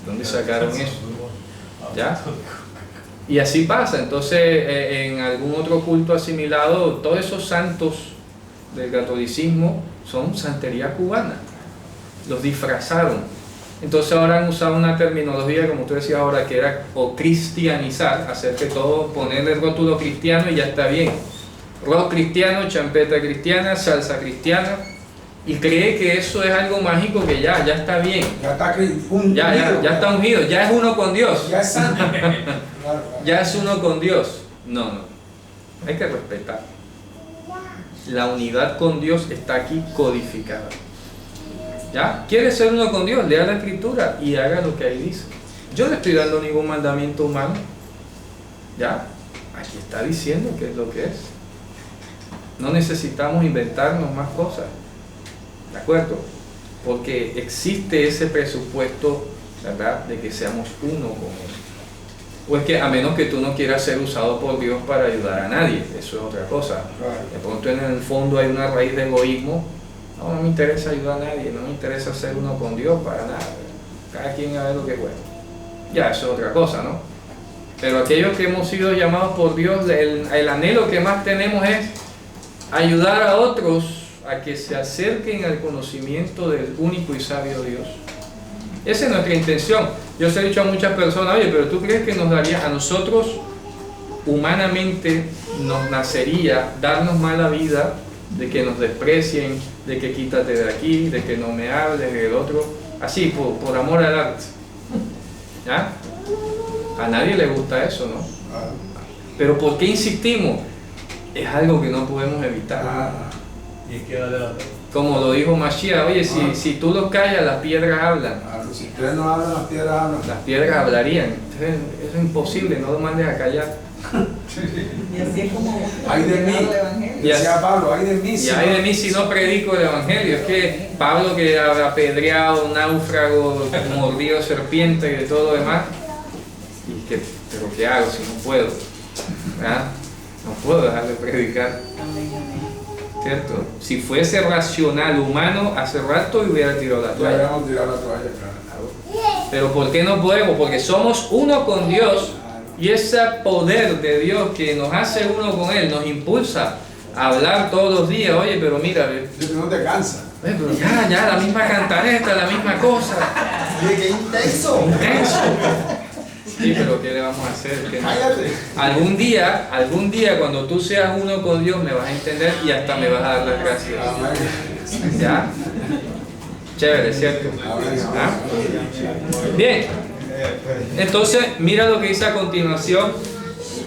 ¿dónde sacaron eso? ¿Ya? Y así pasa. Entonces, en algún otro culto asimilado, todos esos santos del catolicismo son santería cubana. Los disfrazaron. Entonces ahora han usado una terminología, como tú decías ahora, que era o cristianizar, hacer que todo, ponerle el rótulo cristiano y ya está bien. Rock cristiano, champeta cristiana, salsa cristiana, y cree que eso es algo mágico que ya está bien. Ya está ungido. Ya está ungido, ya es uno con Dios. Ya es santo. Claro. Ya es uno con Dios. No. hay que respetar. La unidad con Dios está aquí codificada. ¿Ya? ¿Quiere ser uno con Dios? Lea la Escritura y haga lo que ahí dice. Yo no estoy dando ningún mandamiento humano. ¿Ya? Aquí está diciendo qué es lo que es. No necesitamos inventarnos más cosas. ¿De acuerdo? Porque existe ese presupuesto, ¿verdad?, de que seamos uno con Él. O es que a menos que tú no quieras ser usado por Dios para ayudar a nadie, eso es otra cosa. De pronto en el fondo hay una raíz de egoísmo. No, no me interesa ayudar a nadie, no me interesa ser uno con Dios para nada. Cada quien haga lo que pueda. Ya, eso es otra cosa, ¿no? Pero aquellos que hemos sido llamados por Dios, el anhelo que más tenemos es ayudar a otros a que se acerquen al conocimiento del único y sabio Dios. Esa es nuestra intención. Yo os he dicho a muchas personas, oye, pero ¿tú crees que nos daría a nosotros, humanamente, nos nacería darnos mala vida, de que nos desprecien, de que quítate de aquí, de que no me hables, del otro, así, por amor al arte? ¿Ya? A nadie le gusta eso, ¿no? Pero ¿por qué insistimos? Es algo que no podemos evitar. Y hay que darle la fe. Como lo dijo Mashiach, oye, si tú los callas, las piedras hablan. Si ustedes no hablan, las piedras hablan. Las piedras hablarían. Entonces, eso es imposible, no lo mandes a callar. Y así es como Ay de mí. el Evangelio. Decía Pablo, ay de mí. Y hay de mí si no predico el Evangelio. Es que Pablo, que ha apedreado, náufrago, mordido de serpiente y de todo lo demás, pero ¿qué hago si no puedo? ¿Verdad? No puedo dejar de predicar. Amén, amén. ¿Cierto? Si fuese racional, humano, hace rato hubiera tirado la Ya toalla. habíamos tirado la toalla, claro. Pero ¿por qué no podemos? Porque somos uno con Dios, y ese poder de Dios que nos hace uno con Él nos impulsa a hablar todos los días. Oye, pero mira, No te cansa. pero ya, la misma cantareta, la misma cosa. Oye, qué intenso. Intenso. Sí, pero ¿qué le vamos a hacer? ¿Qué no? Cállate. Algún día, cuando tú seas uno con Dios, me vas a entender y hasta me vas a dar las gracias. Amén. ¿Ya? Chévere, ¿cierto? ¿Ah? Bien. Entonces, mira lo que dice a continuación,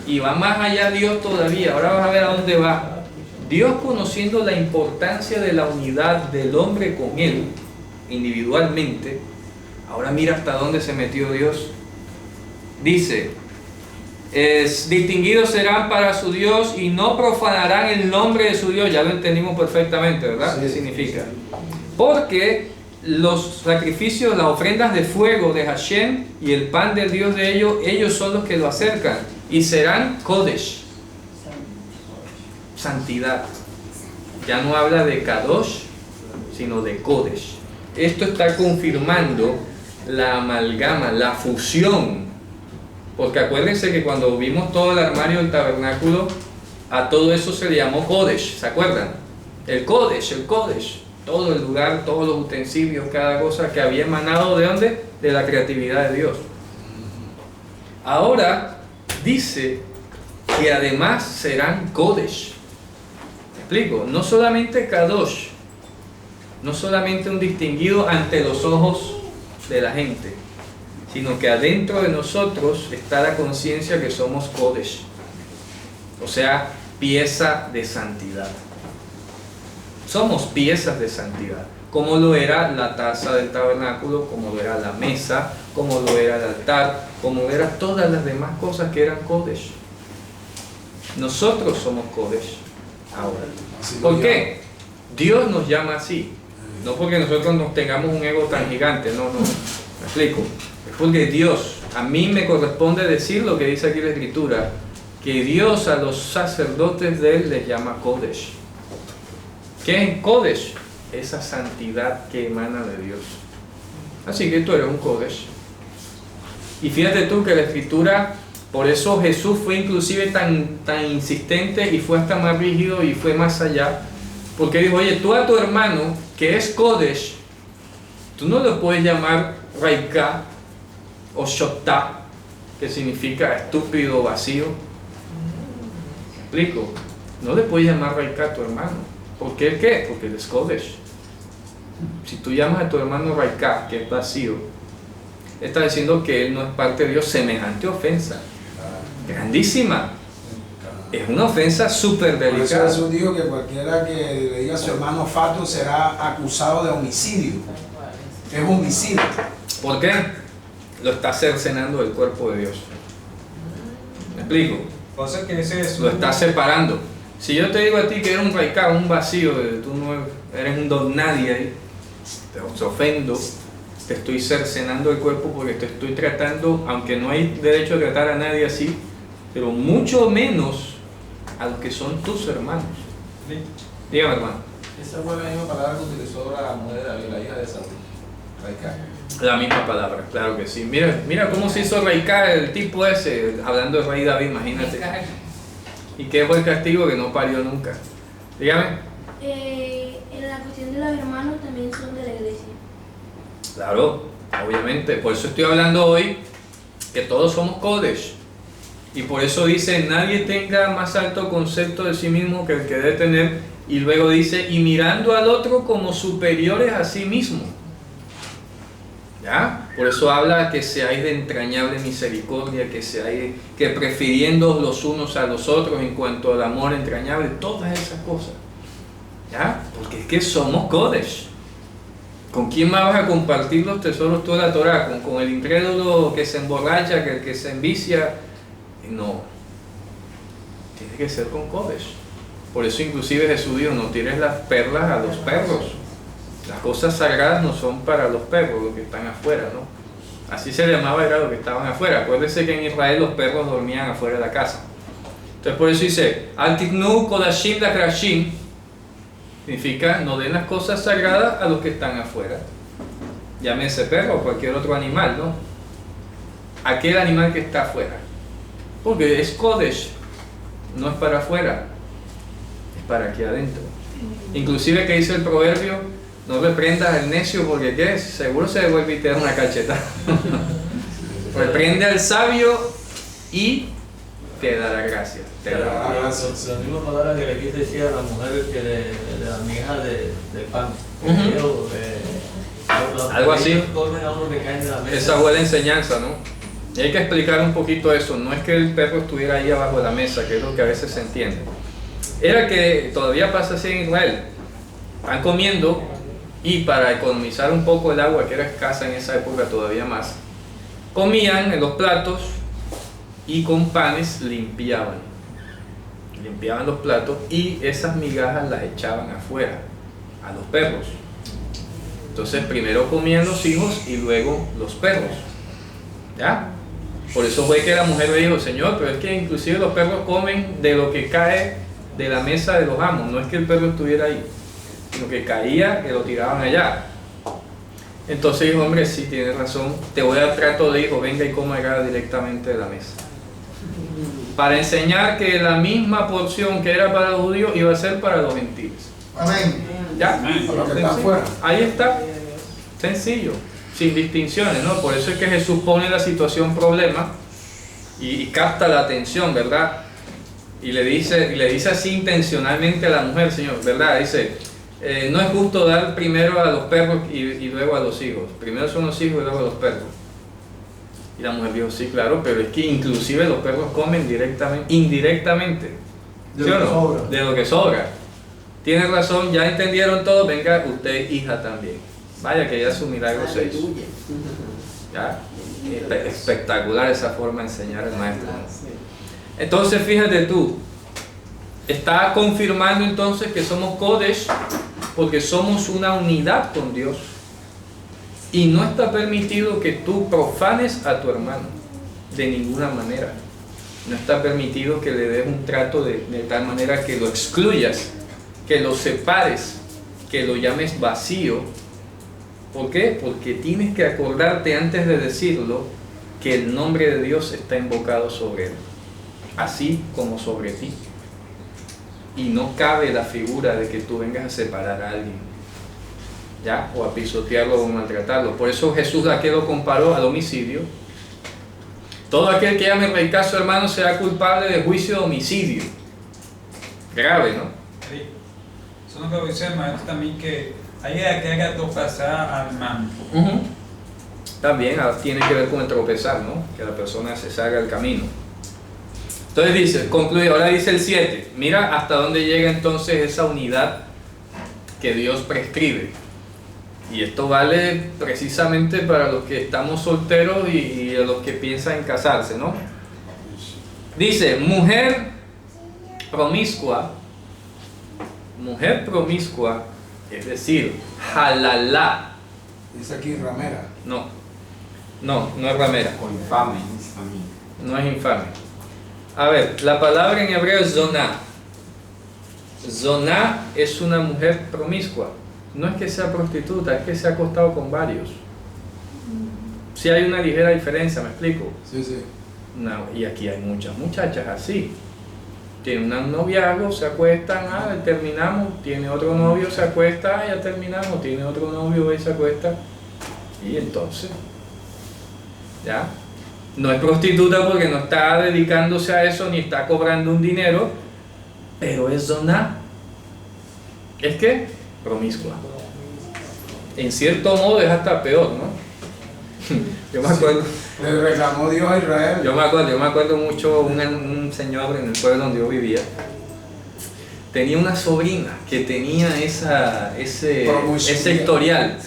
y va más allá Dios todavía. Ahora vas a ver a dónde va. Dios, conociendo la importancia de la unidad del hombre con Él, individualmente, ahora mira hasta dónde se metió Dios. Dice, distinguidos serán para su Dios y no profanarán el nombre de su Dios. Ya lo entendimos perfectamente, ¿verdad? ¿Qué significa? Porque los sacrificios, las ofrendas de fuego de Hashem y el pan del Dios de ellos son los que lo acercan y serán Kodesh, santidad. Ya no habla de Kadosh, sino de Kodesh. Esto está confirmando la amalgama, la fusión. Porque acuérdense que cuando vimos todo el armario del tabernáculo, a todo eso se le llamó Kodesh, ¿se acuerdan? El Kodesh, todo el lugar, todos los utensilios, cada cosa que había emanado ¿de dónde? De la creatividad de Dios. Ahora dice que además serán Kodesh. ¿Me explico? No solamente Kadosh, no solamente un distinguido ante los ojos de la gente, sino que adentro de nosotros está la conciencia que somos Kodesh, o sea, pieza de santidad. Somos piezas de santidad, como lo era la taza del tabernáculo, como lo era la mesa, como lo era el altar, como lo eran todas las demás cosas que eran Kodesh. Nosotros somos Kodesh ahora. ¿Por qué? Dios nos llama así, no porque nosotros nos tengamos un ego tan gigante, no, me explico. Es porque Dios, a mí me corresponde decir lo que dice aquí la Escritura, que Dios a los sacerdotes de Él les llama Kodesh. ¿Qué es Kodesh? Esa santidad que emana de Dios. Así que tú eres un Kodesh. Y fíjate tú que la Escritura, por eso Jesús fue inclusive tan insistente y fue hasta más rígido y fue más allá, porque dijo, oye, tú a tu hermano que es Kodesh, tú no lo puedes llamar Raika o Shotá, que significa estúpido, vacío. ¿Me explico? No le puedes llamar Raika a tu hermano. ¿Por qué? ¿Qué? Porque él es Kodesh. Si tú llamas a tu hermano Raika, que es vacío, está diciendo que él no es parte de Dios. Semejante ofensa, grandísima. Es una ofensa súper Por eso delicada. Jesús dijo que cualquiera que le diga a su hermano fatuo será acusado de homicidio. Es homicidio. ¿Por qué? Lo está cercenando del cuerpo de Dios. ¿Me explico? Pasa que ese es Lo está separando. Si yo te digo a ti que eres un raicado, un vacío, tú no eres un don nadie ahí, te ofendo, te estoy cercenando el cuerpo porque te estoy tratando, aunque no hay derecho a tratar a nadie así, pero mucho menos a los que son tus hermanos. Dígame, hermano. Esa fue la misma palabra que utilizó la mujer de David, la hija de Saúl. Raica. La misma palabra, claro que sí. Mira cómo se hizo raicar el tipo ese, hablando de rey David, imagínate. ¿Y qué fue el castigo? Que no parió nunca. Dígame. En la cuestión de los hermanos también son de la iglesia. Claro, obviamente. Por eso estoy hablando hoy que todos somos Kodesh. Y por eso dice, nadie tenga más alto concepto de sí mismo que el que debe tener. Y luego dice, y mirando al otro como superiores a sí mismo. ¿Ya? Por eso habla que seáis de entrañable misericordia, que prefiriendo los unos a los otros en cuanto al amor entrañable, todas esas cosas. ¿Ya? Porque es que somos Kodesh. ¿Con quién más vas a compartir los tesoros tú de la Torah? ¿Con el incrédulo que se emborracha, que se envicia? No. Tiene que ser con Kodesh. Por eso inclusive Jesús dijo, no tires las perlas a los perros. Las cosas sagradas no son para los perros, los que están afuera, ¿no? Así se llamaba, era los que estaban afuera. Acuérdense que en Israel los perros dormían afuera de la casa. Entonces por eso dice, Al-Tiknu Kodashim Lakrashim, significa no den las cosas sagradas a los que están afuera. Llámese perro o cualquier otro animal, ¿no? Aquel animal que está afuera. Porque es Kodesh, no es para afuera, es para aquí adentro. Inclusive que dice el proverbio, no reprendas al necio porque ¿qué? Seguro se devuelve y te da una cacheta. Reprende al sabio y te dará gracia. Te dará gracia. la misma palabra que aquí decía la mujer que de la migaja de pan. Algo así. Comen a uno que caen de la mesa. Esa buena enseñanza, ¿no? Y hay que explicar un poquito eso. No es que el perro estuviera ahí abajo de la mesa, que es lo que a veces se entiende. Era que todavía pasa así en Israel. Están comiendo y para economizar un poco el agua, que era escasa en esa época todavía más, comían en los platos y con panes limpiaban los platos y esas migajas las echaban afuera a los perros. Entonces primero comían los hijos y luego los perros, ¿ya? Por eso fue que la mujer le dijo, Señor, pero es que inclusive los perros comen de lo que cae de la mesa de los amos, no es que el perro estuviera ahí, sino que caía, que lo tiraban allá. Entonces dijo, hombre, sí, tienes razón, te voy a dar trato de hijo, venga y coma acá directamente de la mesa. Para enseñar que la misma porción que era para los judíos iba a ser para los gentiles. Amén. ¿Ya? Para los que están afuera. Ahí está, sencillo, sin distinciones, ¿no? Por eso es que Jesús pone la situación problema y capta la atención, ¿verdad? Y le dice así intencionalmente a la mujer, Señor, ¿verdad? Dice, no es justo dar primero a los perros y luego a los hijos. Primero son los hijos y luego a los perros. Y la mujer dijo, sí, claro, pero es que inclusive los perros comen indirectamente. ¿Sí o no? De lo que sobra. Tiene razón, ya entendieron todo, venga usted hija también. Vaya que ya su milagro se hizo. ¿Ya? Espectacular esa forma de enseñar el maestro. Entonces fíjate tú, está confirmando entonces que somos Kodesh porque somos una unidad con Dios. Y no está permitido que tú profanes a tu hermano, de ninguna manera. No está permitido que le des un trato de tal manera que lo excluyas, que lo separes, que lo llames vacío. ¿Por qué? Porque tienes que acordarte antes de decirlo que el nombre de Dios está invocado sobre él, así como sobre ti. Y no cabe la figura de que tú vengas a separar a alguien, ¿ya? O a pisotearlo o maltratarlo. Por eso Jesús aquí lo comparó al homicidio. Todo aquel que llame rey caso hermano será culpable de juicio de homicidio. Grave, ¿no? Sí. Eso es lo que dice el maestro también, que hay que haga tropezar al hermano. También tiene que ver con el tropezar, ¿no? Que la persona se salga del camino. Entonces dice, concluye, ahora dice el 7. Mira hasta dónde llega entonces esa unidad que Dios prescribe. Y esto vale precisamente para los que estamos solteros y a los que piensan en casarse, ¿no? Dice, mujer promiscua, es decir, halalá. Dice aquí ramera. No es ramera. O infame. No es infame. A ver, la palabra en hebreo es zoná. Zoná es una mujer promiscua. No es que sea prostituta, es que se ha acostado con varios. Sí hay una ligera diferencia, ¿me explico? Sí, sí. No, y aquí hay muchas muchachas así. Tienen un noviazgo, se acuestan, terminamos, tiene otro novio, se acuesta, ya terminamos, tiene otro novio y se acuesta. Y entonces, ¿ya? No es prostituta porque no está dedicándose a eso ni está cobrando un dinero, pero es zoná. ¿Es qué? Promiscua. En cierto modo es hasta peor, ¿no? Yo me acuerdo. Le reclamó Dios a Israel. Yo me acuerdo mucho un señor en el pueblo donde yo vivía. Tenía una sobrina que tenía ese historial.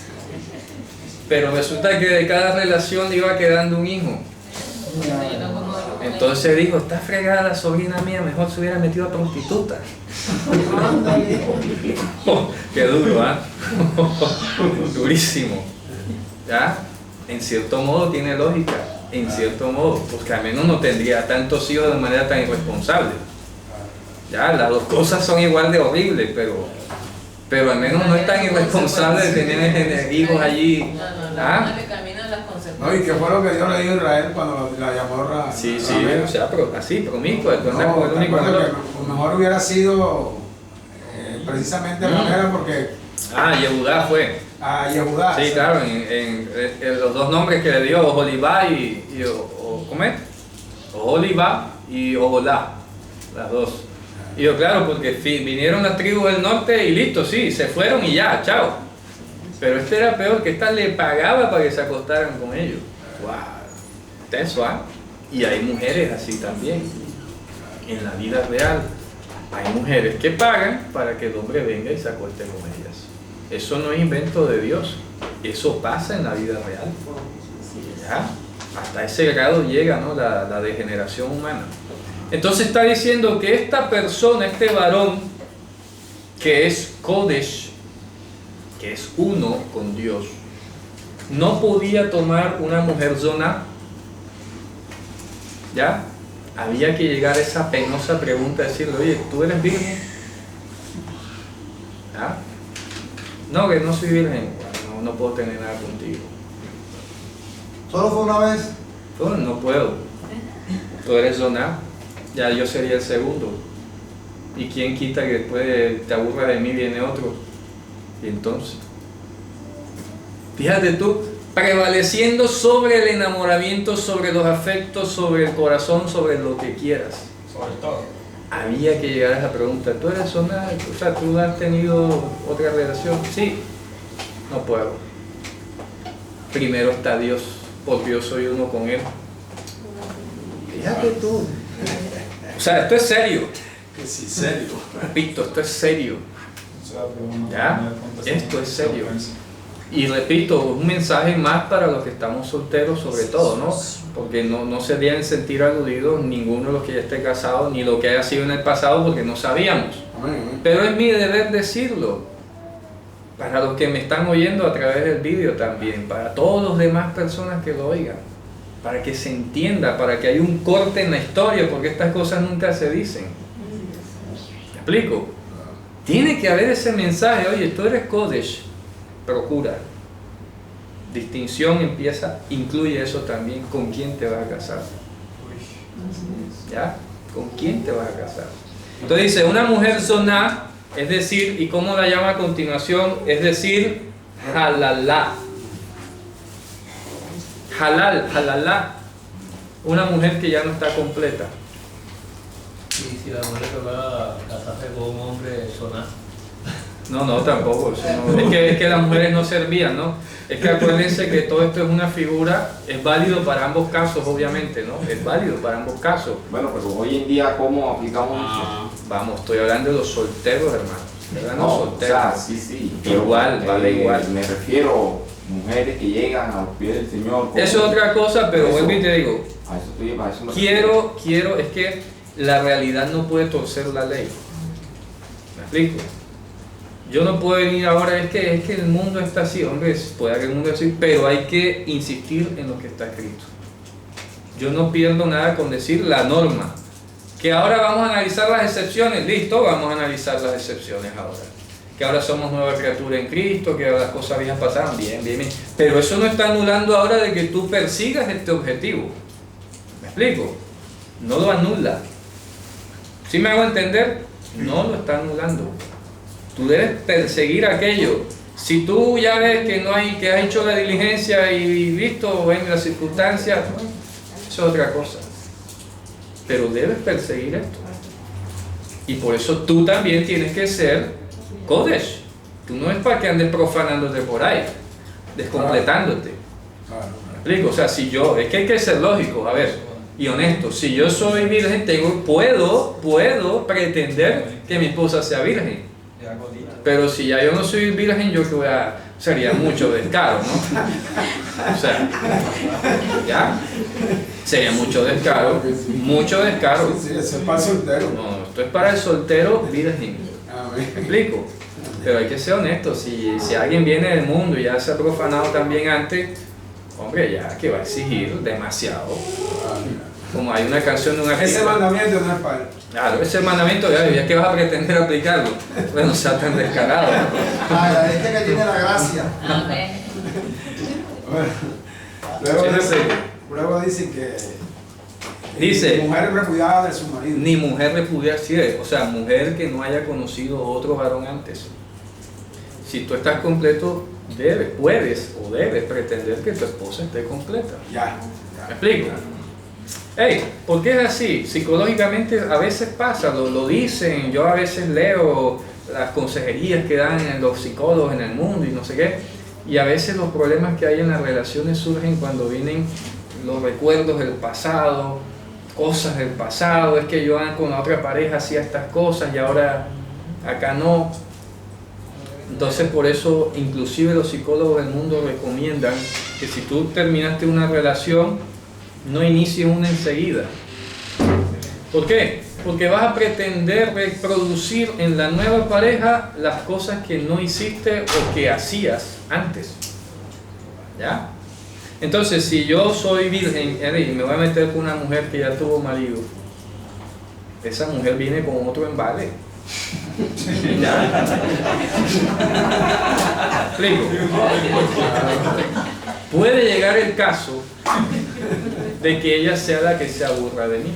Pero resulta que de cada relación le iba quedando un hijo. Entonces dijo, está fregada la sobrina mía, mejor se hubiera metido a prostituta. Oh, qué duro, ¿ah? Durísimo. ¿Ya? En cierto modo tiene lógica, en cierto modo, porque al menos no tendría tantos hijos de manera tan irresponsable. Ya, las dos cosas son igual de horribles, pero al menos no es tan irresponsable de tener hijos allí. ¿Ah? No, y qué fue lo que Dios le dijo a Israel cuando la llamó Sí, ramera. o sea, pero así, promiscua. No, te acuerdas que mejor hubiera sido precisamente ramera porque Yehudá fue. a Yehudá. Sí, claro, en los dos nombres que le dio, Oholibá ¿cómo es? Oholibá y Oholá, las dos. Y yo, claro, porque vinieron las tribus del norte y listo, sí, se fueron y ya, chao. Pero este era peor, que esta le pagaba para que se acostaran con ellos. ¡Wow! Tenso, ¿ah? Y hay mujeres así también. En la vida real hay mujeres que pagan para que el hombre venga y se acueste con ellas. Eso no es invento de Dios. Eso pasa en la vida real. ¿Ya? Hasta ese grado llega, ¿no? la degeneración humana. Entonces está diciendo que esta persona, este varón, que es Kodesh, que es uno con Dios, no podía tomar una mujer zoná. ¿Ya? Había que llegar a esa penosa pregunta, decirle, oye, ¿tú eres virgen? ¿Ya? No, que no soy virgen, no puedo tener nada contigo. ¿Solo fue una vez? No puedo. Tú eres zoná, ya yo sería el segundo. ¿Y quién quita que después te aburra de mí viene otro? Y entonces, fíjate tú, prevaleciendo sobre el enamoramiento, sobre los afectos, sobre el corazón, sobre lo que quieras. Sobre todo. Había que llegar a esa pregunta. ¿Tú eres zoná? O sea, ¿tú has tenido otra relación? Sí. No puedo. Primero está Dios, porque yo soy uno con Él. Fíjate tú. O sea, esto es serio. Que sí, serio. Repito, esto es serio. ¿Ya? Esto es serio. Y repito, un mensaje más para los que estamos solteros sobre todo, ¿no? Porque no se deben sentir aludidos ninguno de los que ya esté casado, ni lo que haya sido en el pasado, porque no sabíamos. Pero es mi deber decirlo, para los que me están oyendo a través del vídeo también, para todas las demás personas que lo oigan, para que se entienda, para que haya un corte en la historia, porque estas cosas nunca se dicen. ¿Me explico? Tiene que haber ese mensaje, oye, tú eres Kodesh, procura. Distinción incluye eso también, con quién te vas a casar. ¿Ya? ¿Con quién te vas a casar? Entonces dice, una mujer zoná, es decir, ¿y cómo la llama a continuación? Es decir, halalá. Halalá. Una mujer que ya no está completa. Y si la mujer le toca casarse con un hombre zoná. No, tampoco. Eso no. Es que las mujeres no servían, ¿no? Es que acuérdense que todo esto es una figura, es válido para ambos casos, obviamente, ¿no? Es válido para ambos casos. Bueno, pero hoy en día, ¿cómo aplicamos eso? Vamos, estoy hablando de los solteros, hermano. ¿Verdad? Los No, o solteros. sea, sí. pero, Igual, vale igual. Me refiero a mujeres que llegan a los pies del Señor. Eso es otra cosa, pero vuelvo y te digo, A eso me refiero. quiero, es que la realidad no puede torcer la ley. ¿Me explico? Yo no puedo venir ahora, es que el mundo está así, hombre, puede que el mundo esté así, pero hay que insistir en lo que está escrito. Yo no pierdo nada con decir la norma. Que ahora vamos a analizar las excepciones, listo, vamos a analizar las excepciones ahora. Que ahora somos nueva criatura en Cristo, que ahora las cosas viejas pasaron, bien. Pero eso no está anulando ahora de que tú persigas este objetivo. ¿Me explico? No lo anula. ¿Sí me hago entender? No lo está anulando. Tú debes perseguir aquello. Si tú ya ves que no hay, que has hecho la diligencia y visto en las circunstancias, eso es otra cosa. Pero debes perseguir esto. Y por eso tú también tienes que ser Kodesh. Tú no es para que andes profanándote por ahí, descompletándote. ¿Me explico? O sea, si yo, es que hay que ser lógico, a ver, y honesto. Si yo soy virgen, puedo pretender que mi esposa sea virgen. Pero si ya yo no soy virgen, yo que voy a, sería mucho descaro, ¿no? O sea, ya, sería mucho descaro. Sí, eso es para el soltero. No, esto es para el soltero virgen. ¿Me explico? Pero hay que ser honesto, si alguien viene del mundo y ya se ha profanado también antes, hombre, ya que va a exigir demasiado. Como hay una canción de un artista. Ese mandamiento no es para él. Claro, ese mandamiento, ya que vas a pretender aplicarlo, bueno, sea tan descarado. Agradece que tiene la gracia. Amén. Bueno, Sí, luego dice que Dice, mujer repudiada de su marido. ni mujer repudiada, sí, o sea, mujer que no haya conocido otro varón antes. Si tú estás completo, puedes o debes pretender que tu esposa esté completa. Ya. ¿Me explico? Hey, ¿por qué es así? Psicológicamente a veces pasa, lo dicen, yo a veces leo las consejerías que dan los psicólogos en el mundo y no sé qué, y a veces los problemas que hay en las relaciones surgen cuando vienen los recuerdos del pasado, cosas del pasado, es que yo con la otra pareja hacía estas cosas y ahora acá no. Entonces por eso inclusive los psicólogos del mundo recomiendan que si tú terminaste una relación, no inicies una enseguida. ¿Por qué? Porque vas a pretender reproducir en la nueva pareja las cosas que no hiciste o que hacías antes. ¿Ya? Entonces, si yo soy virgen y me voy a meter con una mujer que ya tuvo marido, esa mujer viene con otro embale. ¿Ya? ¿Explico? Puede llegar el caso de que ella sea la que se aburra de mí.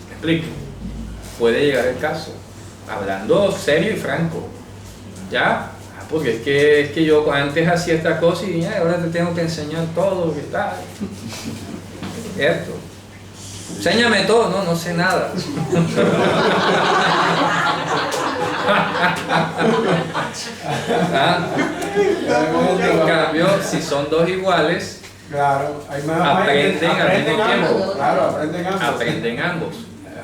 ¿Me explico? Puede llegar el caso. Hablando serio y franco. ¿Ya? Porque es que yo antes hacía esta cosa y ahora te tengo que enseñar todo lo que está. ¿Cierto? Enséñame todo, no sé nada. ¿Ah? En cambio, si son dos iguales, Claro, hay más aprenden al mismo tiempo. Claro, aprenden ambos. Aprenden ambos.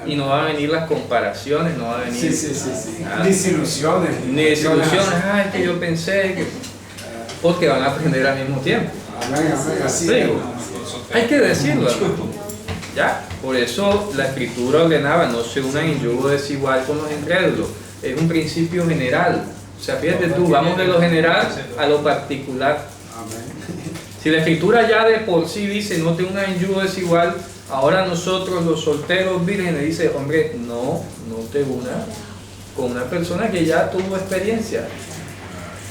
Y no van a venir las comparaciones, no va a venir. Sí. Ah. Desilusiones. Ni desilusiones, es que yo pensé que. Porque van a aprender al mismo tiempo. Amén, así Digo, es. hay que decirlo, hermano. ¿Ya? Por eso la escritura ordenaba: no se unan en yugo desigual con los incrédulos. Es un principio general. O sea, fíjate tú, vamos de lo general a lo particular. Amén. Si la escritura ya de por sí dice no te unas en yugo desigual, ahora nosotros los solteros vírgenes dice, hombre, no te unas con una persona que ya tuvo experiencia.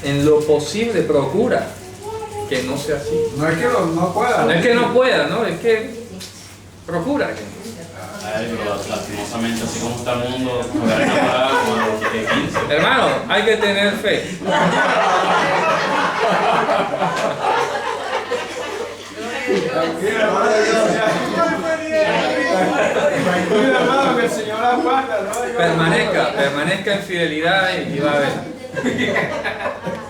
En lo posible procura que no sea así. No es que no pueda. No es que no pueda, ¿no? Es que procura que Ay, pero lastimosamente así como está el mundo, me van a parar como a los 15. hermano, hay que tener fe. Tranquilo, hermano, que el Señor aguanta, ¿no? Permanezca en fidelidad y va a ver.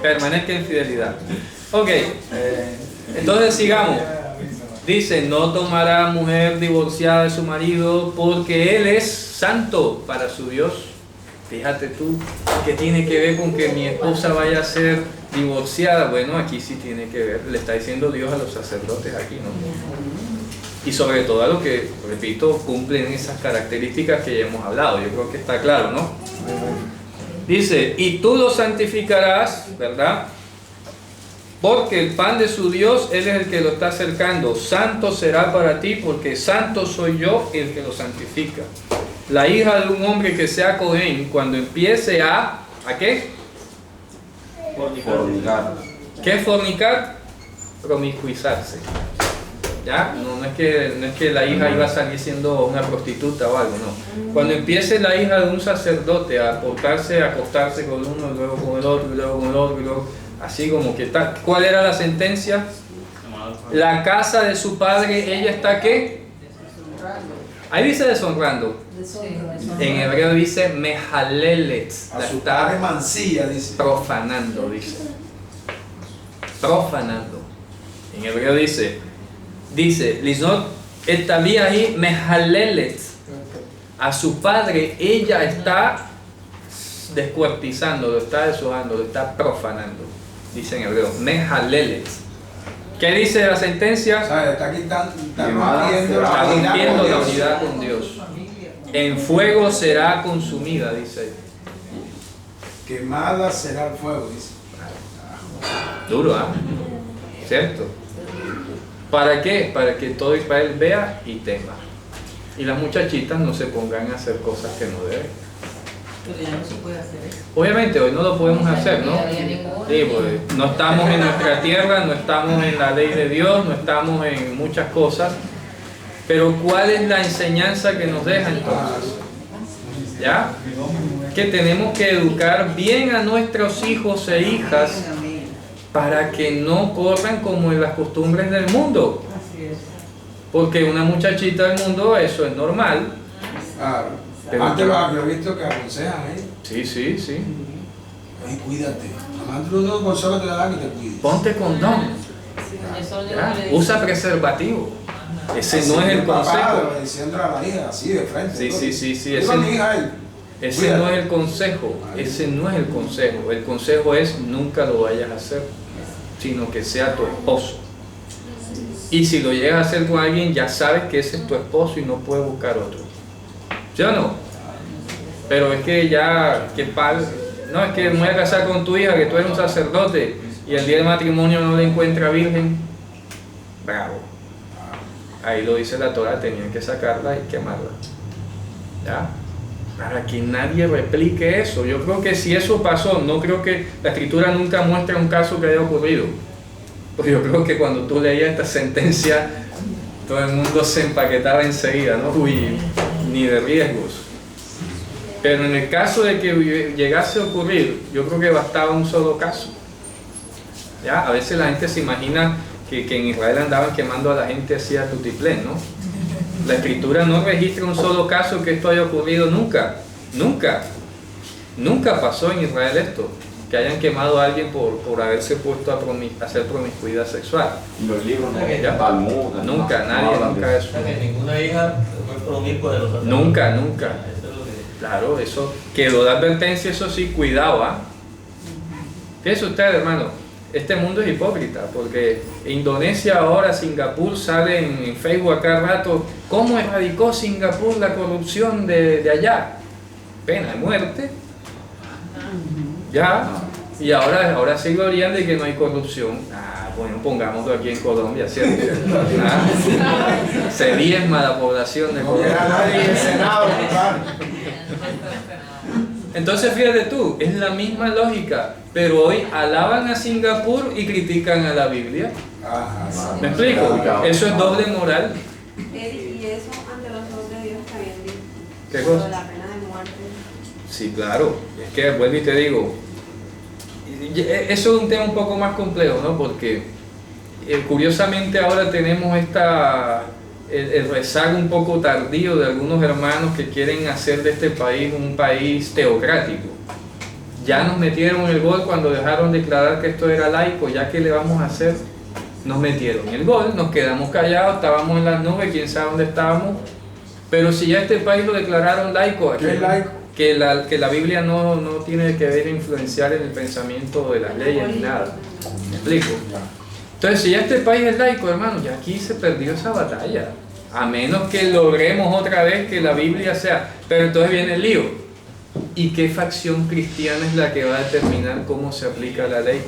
Permanezca en fidelidad. Ok, entonces sigamos. Dice, no tomará mujer divorciada de su marido porque él es santo para su Dios. Fíjate tú, ¿qué tiene que ver con que mi esposa vaya a ser divorciada? Bueno, aquí sí tiene que ver, le está diciendo Dios a los sacerdotes aquí, ¿no? Y sobre todo a los que, repito, cumplen esas características que ya hemos hablado. Yo creo que está claro, ¿no? Dice, y tú lo santificarás, ¿verdad? Porque el pan de su Dios, Él es el que lo está acercando. Santo será para ti, porque santo soy yo el que lo santifica. La hija de un hombre que sea Cohen, cuando empiece ¿a qué? Fornicar. ¿Qué es fornicar? Promiscuizarse. ¿Ya? No es que la hija iba a salir siendo una prostituta o algo, no. Cuando empiece la hija de un sacerdote a acostarse con uno, luego con el otro, luego con el otro, luego, así como que tal. ¿Cuál era la sentencia? La casa de su padre, ella está ¿qué? Ahí dice deshonrando. En hebreo dice mejalelet. A su padre mancilla, dice. Profanando, dice. Profanando. En hebreo dice, Liznot ahí mejalelet. A su padre ella está descuartizando, lo está deshojando, lo está profanando. Dice en hebreo, mejalelet. ¿Qué dice la sentencia? O sea, está rompiendo la unidad con Dios. En fuego será consumida, dice ahí. Quemada será el fuego, dice. Duro, ¿ah? ¿Cierto? ¿Para qué? Para que todo Israel vea y tema. Y las muchachitas no se pongan a hacer cosas que no deben. Pero ya no se puede hacer eso. Obviamente, hoy no lo podemos hacer, ¿no? Sí, pues, no estamos en nuestra tierra, no estamos en la ley de Dios, no estamos en muchas cosas. Pero ¿cuál es la enseñanza que nos deja entonces? ¿Ya? Que tenemos que educar bien a nuestros hijos e hijas para que no corran como en las costumbres del mundo. Porque una muchachita del mundo, eso es normal. Claro. Pero antes lo he visto que aconsejan, ¿eh? Sí. Ay, cuídate. Además, tú no consejos te dan y te cuides. Ponte condón. ¿Ya? Usa preservativo. Ese no es el consejo. Diciéndole a la hija, así de frente. Sí. Ese no es el consejo. Ese no es el consejo. El consejo es nunca lo vayas a hacer, sino que sea tu esposo. Y si lo llegas a hacer con alguien, ya sabes que ese es tu esposo y no puedes buscar otro. ¿Sí o no? Pero es que ya, no, es que me voy a casar con tu hija, que tú eres un sacerdote, y el día del matrimonio no la encuentra virgen. Bravo. Ahí lo dice la Torah, tenían que sacarla y quemarla. ¿Ya? Para que nadie replique eso. Yo creo que si eso pasó, no creo que la Escritura nunca muestra un caso que haya ocurrido. Porque yo creo que cuando tú leías esta sentencia, todo el mundo se empaquetaba enseguida, ¿no? Uy, ni de riesgos. Pero en el caso de que llegase a ocurrir, yo creo que bastaba un solo caso. ¿Ya? A veces la gente se imagina que en Israel andaban quemando a la gente así a tutiplén, ¿no? La Escritura no registra un solo caso que esto haya ocurrido nunca. Nunca pasó en Israel esto, que hayan quemado a alguien por haberse puesto a hacer promiscuidad sexual. Y los libros, ¿no? ¿Ya? Talmud, Nunca, nunca eso. O sea, que ninguna hija fue promiscua de los sacerdotes. Nunca. Eso es lo que... Claro, eso quedó de advertencia, eso sí, cuidado, ¿ah? Fíjense ustedes, hermano. Este mundo es hipócrita, porque Indonesia ahora, Singapur, sale en Facebook a cada rato, ¿cómo erradicó Singapur la corrupción de allá? Pena de muerte. Ya, y ahora se glorían de que no hay corrupción. Bueno, pongámoslo aquí en Colombia, ¿cierto? Se diezma la población de Colombia. Entonces fíjate tú, es la misma lógica, pero hoy alaban a Singapur y critican a la Biblia. ¿Me explico? Eso es doble moral. Y eso ante los ojos de Dios está bien visto. ¿Qué cosa? La pena de muerte. Sí, claro. Es que vuelvo y te digo, eso es un tema un poco más complejo, ¿no? Porque curiosamente ahora tenemos el rezago un poco tardío de algunos hermanos que quieren hacer de este país un país teocrático. Ya nos metieron el gol cuando dejaron declarar que esto era laico, ya que le vamos a hacer, nos metieron el gol, nos quedamos callados, estábamos en las nubes, quién sabe dónde estábamos, pero si ya este país lo declararon laico, ¿Qué es laico? que la Biblia no tiene que ver influenciar en el pensamiento de las leyes ni nada, ¿me explico? Entonces si ya este país es laico, hermano, ya aquí se perdió esa batalla, a menos que logremos otra vez que la Biblia sea, pero entonces viene el lío. ¿Y qué facción cristiana es la que va a determinar cómo se aplica la ley?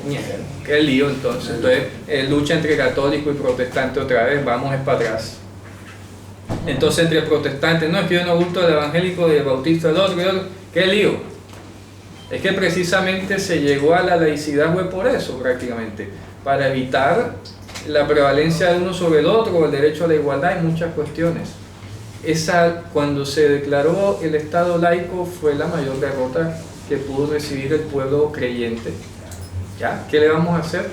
Qué lío entonces. Entonces, lucha entre católico y protestante otra vez, vamos es para atrás. Entonces, entre protestantes, no, es que yo no gusto del evangélico, del bautista, del otro, qué lío. Es que precisamente se llegó a la laicidad fue por eso prácticamente, para evitar la prevalencia de uno sobre el otro, el derecho a la igualdad y muchas cuestiones. Cuando se declaró el Estado laico fue la mayor derrota que pudo recibir el pueblo creyente. ¿Ya? ¿Qué le vamos a hacer?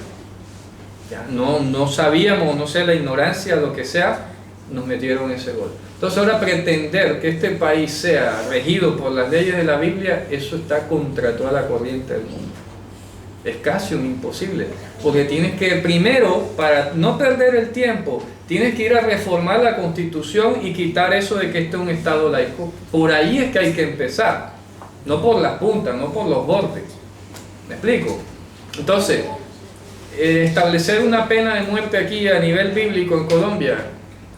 Ya, no sabíamos, no sé, la ignorancia, lo que sea, nos metieron ese gol. Entonces ahora pretender que este país sea regido por las leyes de la Biblia, eso está contra toda la corriente del mundo. Es casi un imposible, porque tienes que primero, para no perder el tiempo, tienes que ir a reformar la Constitución y quitar eso de que este es un Estado laico. Por ahí es que hay que empezar, no por las puntas, no por los bordes. ¿Me explico? Entonces, establecer una pena de muerte aquí a nivel bíblico en Colombia,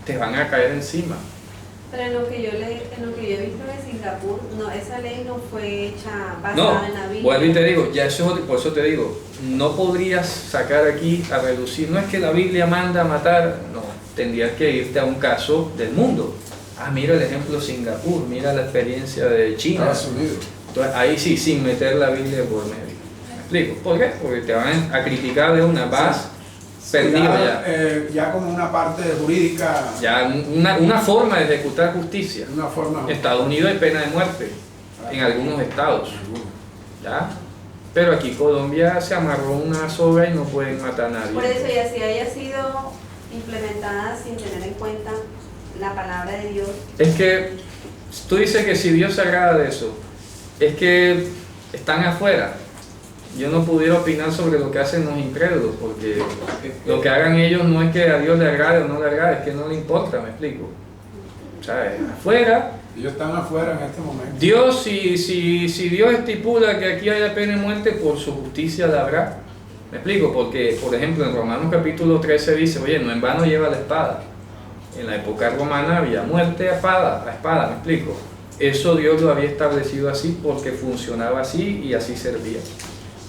te van a caer encima. Pero en lo que yo he visto de Singapur, no, esa ley no fue hecha basada en la Biblia. Vuelvo y te digo, ya eso, por eso te digo, no podrías sacar aquí a reducir, no es que la Biblia manda a matar, no, tendrías que irte a un caso del mundo. Mira el ejemplo de Singapur, mira la experiencia de China. Entonces ahí sí, sin meter la Biblia por medio. ¿Me explico? ¿Por qué? Porque te van a criticar de una base. Perdido ya como una parte jurídica, ya una forma de ejecutar justicia. Una forma. Estados Unidos hay pena de muerte en algunos estados, ¿ya? Pero aquí Colombia se amarró una soga y no pueden matar a nadie. Por eso, y así haya sido implementada sin tener en cuenta la palabra de Dios. Es que tú dices que si Dios se agrada de eso, es que están afuera. Yo no pudiera opinar sobre lo que hacen los incrédulos, porque lo que hagan ellos no es que a Dios le agrade o no le agrade, es que no le importa, me explico. O sea, afuera. Ellos están afuera en este momento. Dios, si Dios estipula que aquí haya pena de muerte, por su justicia la habrá. Me explico, porque, por ejemplo, en Romanos capítulo 13 dice, oye, no en vano lleva la espada. En la época romana había muerte a espada, me explico. Eso Dios lo había establecido así porque funcionaba así y así servía.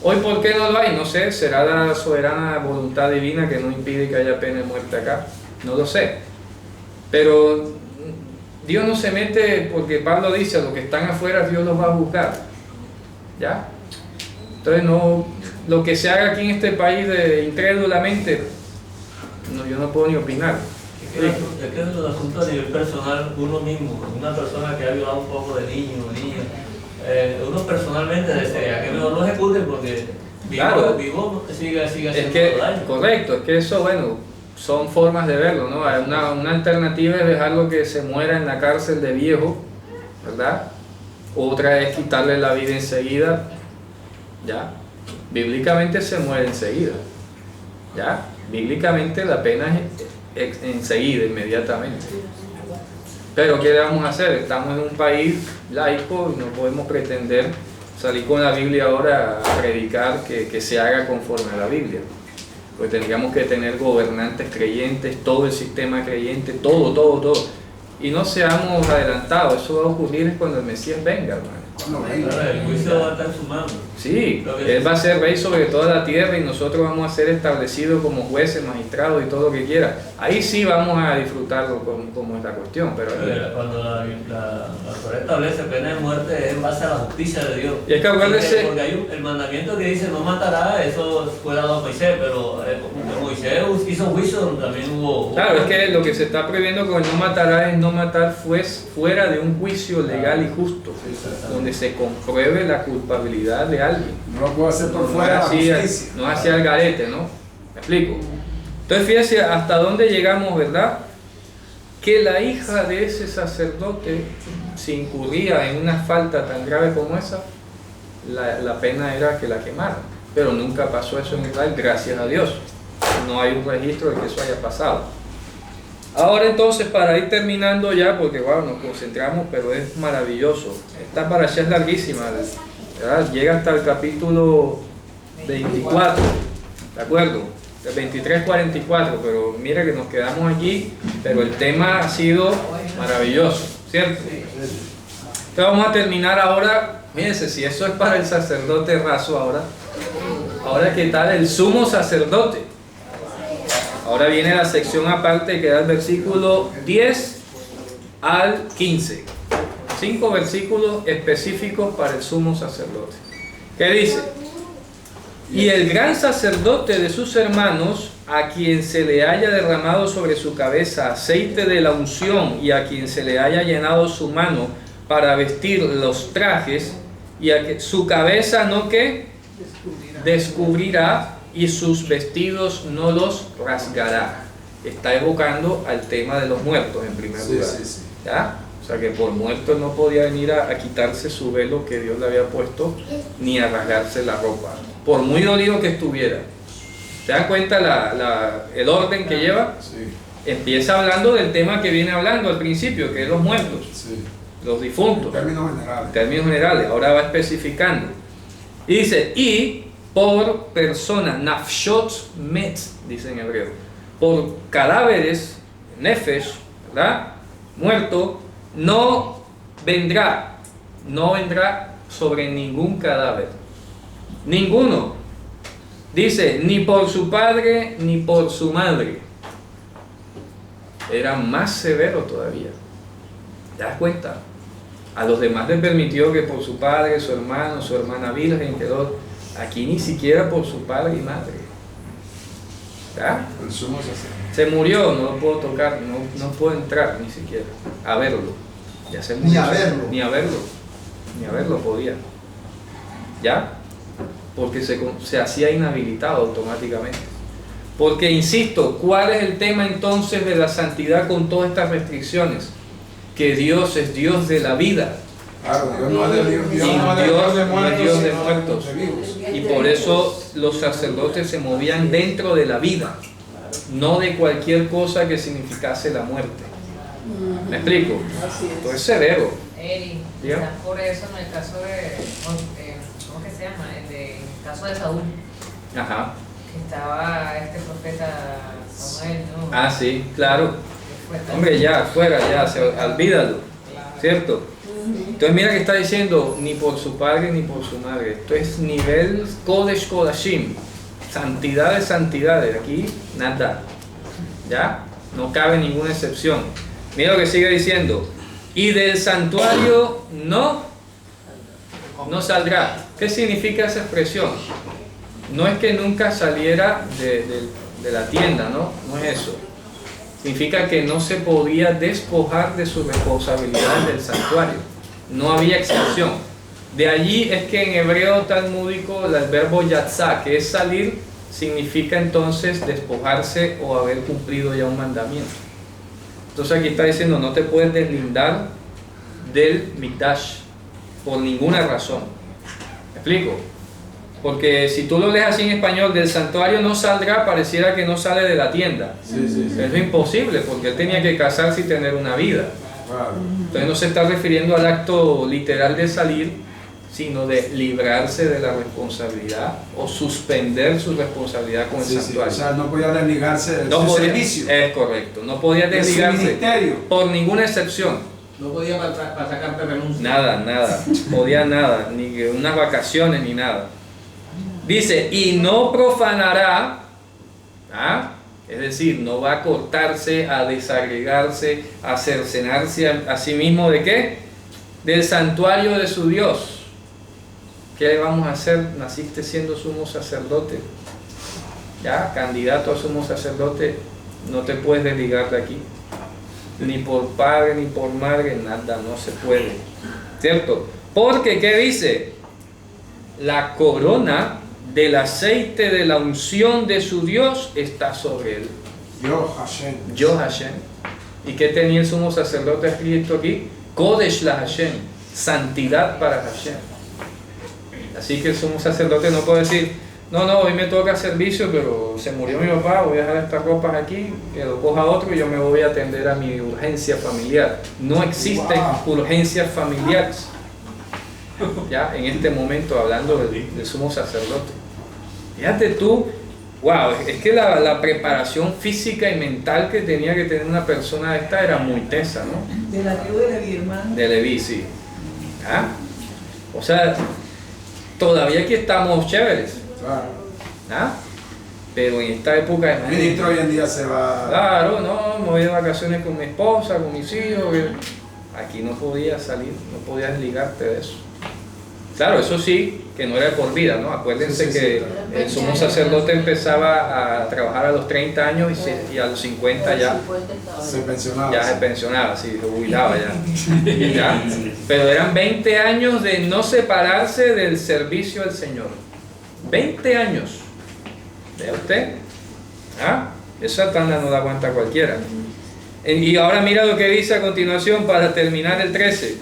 Hoy, ¿por qué no lo hay? No sé, será la soberana voluntad divina que no impide que haya pena de muerte acá. No lo sé. Pero Dios no se mete porque Pablo dice, a los que están afuera Dios los va a juzgar. ¿Ya? Entonces, lo que se haga aquí en este país incrédulamente, yo no puedo ni opinar. Es que es un asunto a nivel personal, uno mismo, una persona que ha violado un poco de niño o niña. Uno personalmente desearía que mejor lo ejecuten porque vivo sigue haciendo daño. Correcto, es que eso, bueno, son formas de verlo, ¿no? Una alternativa es dejarlo que se muera en la cárcel de viejo, ¿verdad? Otra es quitarle la vida enseguida, ¿ya? Bíblicamente se muere enseguida, ¿ya? Bíblicamente la pena es enseguida, inmediatamente. Pero ¿qué le vamos a hacer? Estamos en un país laico y no podemos pretender salir con la Biblia ahora a predicar que se haga conforme a la Biblia. Pues tendríamos que tener gobernantes creyentes, todo el sistema creyente, todo. Y no seamos adelantados, eso va a ocurrir cuando el Mesías venga, hermano. El juicio va a estar en su mano. Sí, Él va a ser rey sobre toda la tierra y nosotros vamos a ser establecidos como jueces, magistrados y todo lo que quiera. Ahí sí vamos a disfrutarlo como es la cuestión. Pero cuando la Torá establece pena de muerte es en base a la justicia de Dios. Y es que acuérdese, porque hay el mandamiento que dice no matará, eso fue dado a Moisés, pero Moisés hizo juicio donde también hubo... Claro, es que lo que se está prohibiendo con el no matará es no matar fuera de un juicio legal y justo, donde se compruebe la culpabilidad de alguien. No lo puedo hacer por fuera de la justicia. No hacia el garete, ¿no? ¿Me explico? Entonces fíjese hasta dónde llegamos, ¿verdad? Que la hija de ese sacerdote, si incurría en una falta tan grave como esa, la pena era que la quemaran. Pero nunca pasó eso en Israel, gracias a Dios. No hay un registro de que eso haya pasado. Ahora entonces, para ir terminando ya, porque wow, nos concentramos, pero es maravilloso. Esta parasha es larguísima, ¿verdad? Llega hasta el capítulo 24, ¿de acuerdo? El 23-44, pero mira que nos quedamos aquí, pero el tema ha sido maravilloso, ¿cierto? Entonces vamos a terminar ahora. Fíjense, si eso es para el sacerdote raso ahora ¿qué tal el sumo sacerdote? Ahora viene la sección aparte que da el versículo 10 al 15. 5 versículos específicos para el sumo sacerdote. ¿Qué dice? Y el gran sacerdote de sus hermanos, a quien se le haya derramado sobre su cabeza aceite de la unción y a quien se le haya llenado su mano para vestir los trajes, y a que su cabeza no que descubrirá y sus vestidos no los rasgará. Está evocando al tema de los muertos en primer lugar. ¿Ya? O sea que por muerto no podía venir a quitarse su velo que Dios le había puesto, ni a rasgarse la ropa, por muy dolido que estuviera. ¿Se dan cuenta el orden que lleva? Empieza hablando del tema que viene hablando al principio, que es los muertos, los difuntos. Términos generales. Ahora va especificando. Y dice, y por persona, nafshot met, dice en hebreo, por cadáveres, nefesh, ¿verdad? Muerto, no vendrá sobre ningún cadáver. Ninguno. Dice, ni por su padre ni por su madre. Era más severo todavía. ¿Te das cuenta? A los demás les permitió que por su padre, su hermano, su hermana virgen quedó. Aquí ni siquiera por su padre y madre. ¿Ya? Se murió, no lo puedo tocar, no puedo entrar ni siquiera a verlo. Ya se murió. Ni a verlo podía. ¿Ya? Porque se hacía inhabilitado automáticamente. Porque, insisto, ¿cuál es el tema entonces de la santidad con todas estas restricciones? Que Dios es Dios de la vida. Claro, Dios no es Dios de muertos. Y por eso los sacerdotes se movían dentro de la vida, no de cualquier cosa que significase la muerte. ¿Me explico? Esto es severo. Eri, quizás por eso en el caso de, ¿cómo que se llama? En el caso de Saúl. Ajá. Que estaba este profeta Samuel, ¿no? Ah, sí, claro. Hombre, ya, fuera, ya, olvídalo, ¿cierto? Entonces mira que está diciendo, ni por su padre ni por su madre. Esto es nivel Kodesh Kodashim, santidad de santidades. Aquí nada, ¿ya? No cabe ninguna excepción. Mira lo que sigue diciendo. Y del santuario no saldrá. ¿Qué significa esa expresión? No es que nunca saliera de la tienda, ¿no? No es eso. Significa que no se podía despojar de sus responsabilidades del santuario. No había excepción. De allí es que en hebreo talmúdico el verbo yatzá, que es salir, significa entonces despojarse o haber cumplido ya un mandamiento. Entonces aquí está diciendo, no te puedes deslindar del mikdash por ninguna razón. ¿Me explico? Porque si tú lo lees así en español, del santuario no saldrá, pareciera que no sale de la tienda. Eso es imposible, porque él tenía que casarse y tener una vida. Entonces no se está refiriendo al acto literal de salir, sino de librarse de la responsabilidad o suspender su responsabilidad con el santuario. O sea, no podía desligarse del servicio. Es correcto, no podía desligarse por ninguna excepción. No podía para sacarte renuncia. Nada, podía nada, ni unas vacaciones ni nada. Dice, y no profanará, es decir, no va a cortarse, a desagregarse, a cercenarse a sí mismo ¿de qué? Del santuario de su Dios. ¿Qué le vamos a hacer? Naciste siendo sumo sacerdote, ya, candidato a sumo sacerdote, no te puedes desligar de aquí, ni por padre ni por madre, nada, no se puede, ¿cierto? Porque, ¿qué dice? La corona del aceite de la unción de su Dios está sobre él. Yo Hashem. ¿Y qué tenía el sumo sacerdote escrito aquí? Kodesh la Hashem, santidad para Hashem. Así que el sumo sacerdote no puede decir, no, hoy me toca servicio, pero se murió mi papá, voy a dejar estas ropas aquí, que lo coja otro y yo me voy a atender a mi urgencia familiar. No existen urgencias familiares, ya en este momento hablando del sumo sacerdote. Fíjate tú, wow, es que la preparación física y mental que tenía que tener una persona esta era muy tensa, ¿no? De la tribu de Leví, hermano. De Leví, sí. ¿Ah? O sea, todavía aquí estamos chéveres. ¿Ah? Pero en esta época el ministro hoy en día se va. Claro, no, me voy de vacaciones con mi esposa, con mis hijos. Aquí no podías salir, no podías desligarte de eso. Claro, eso sí, que no era por vida, ¿no? Acuérdense que el sumo sacerdote empezaba a trabajar a los 30 años y a los 50 ya se pensionaba. Ya se pensionaba, sí, se jubilaba ya. Pero eran 20 años de no separarse del servicio al Señor. 20 años. ¿Ve usted? ¿Ah? Esa tanda no la aguanta cualquiera. Y ahora mira lo que dice a continuación para terminar el 13.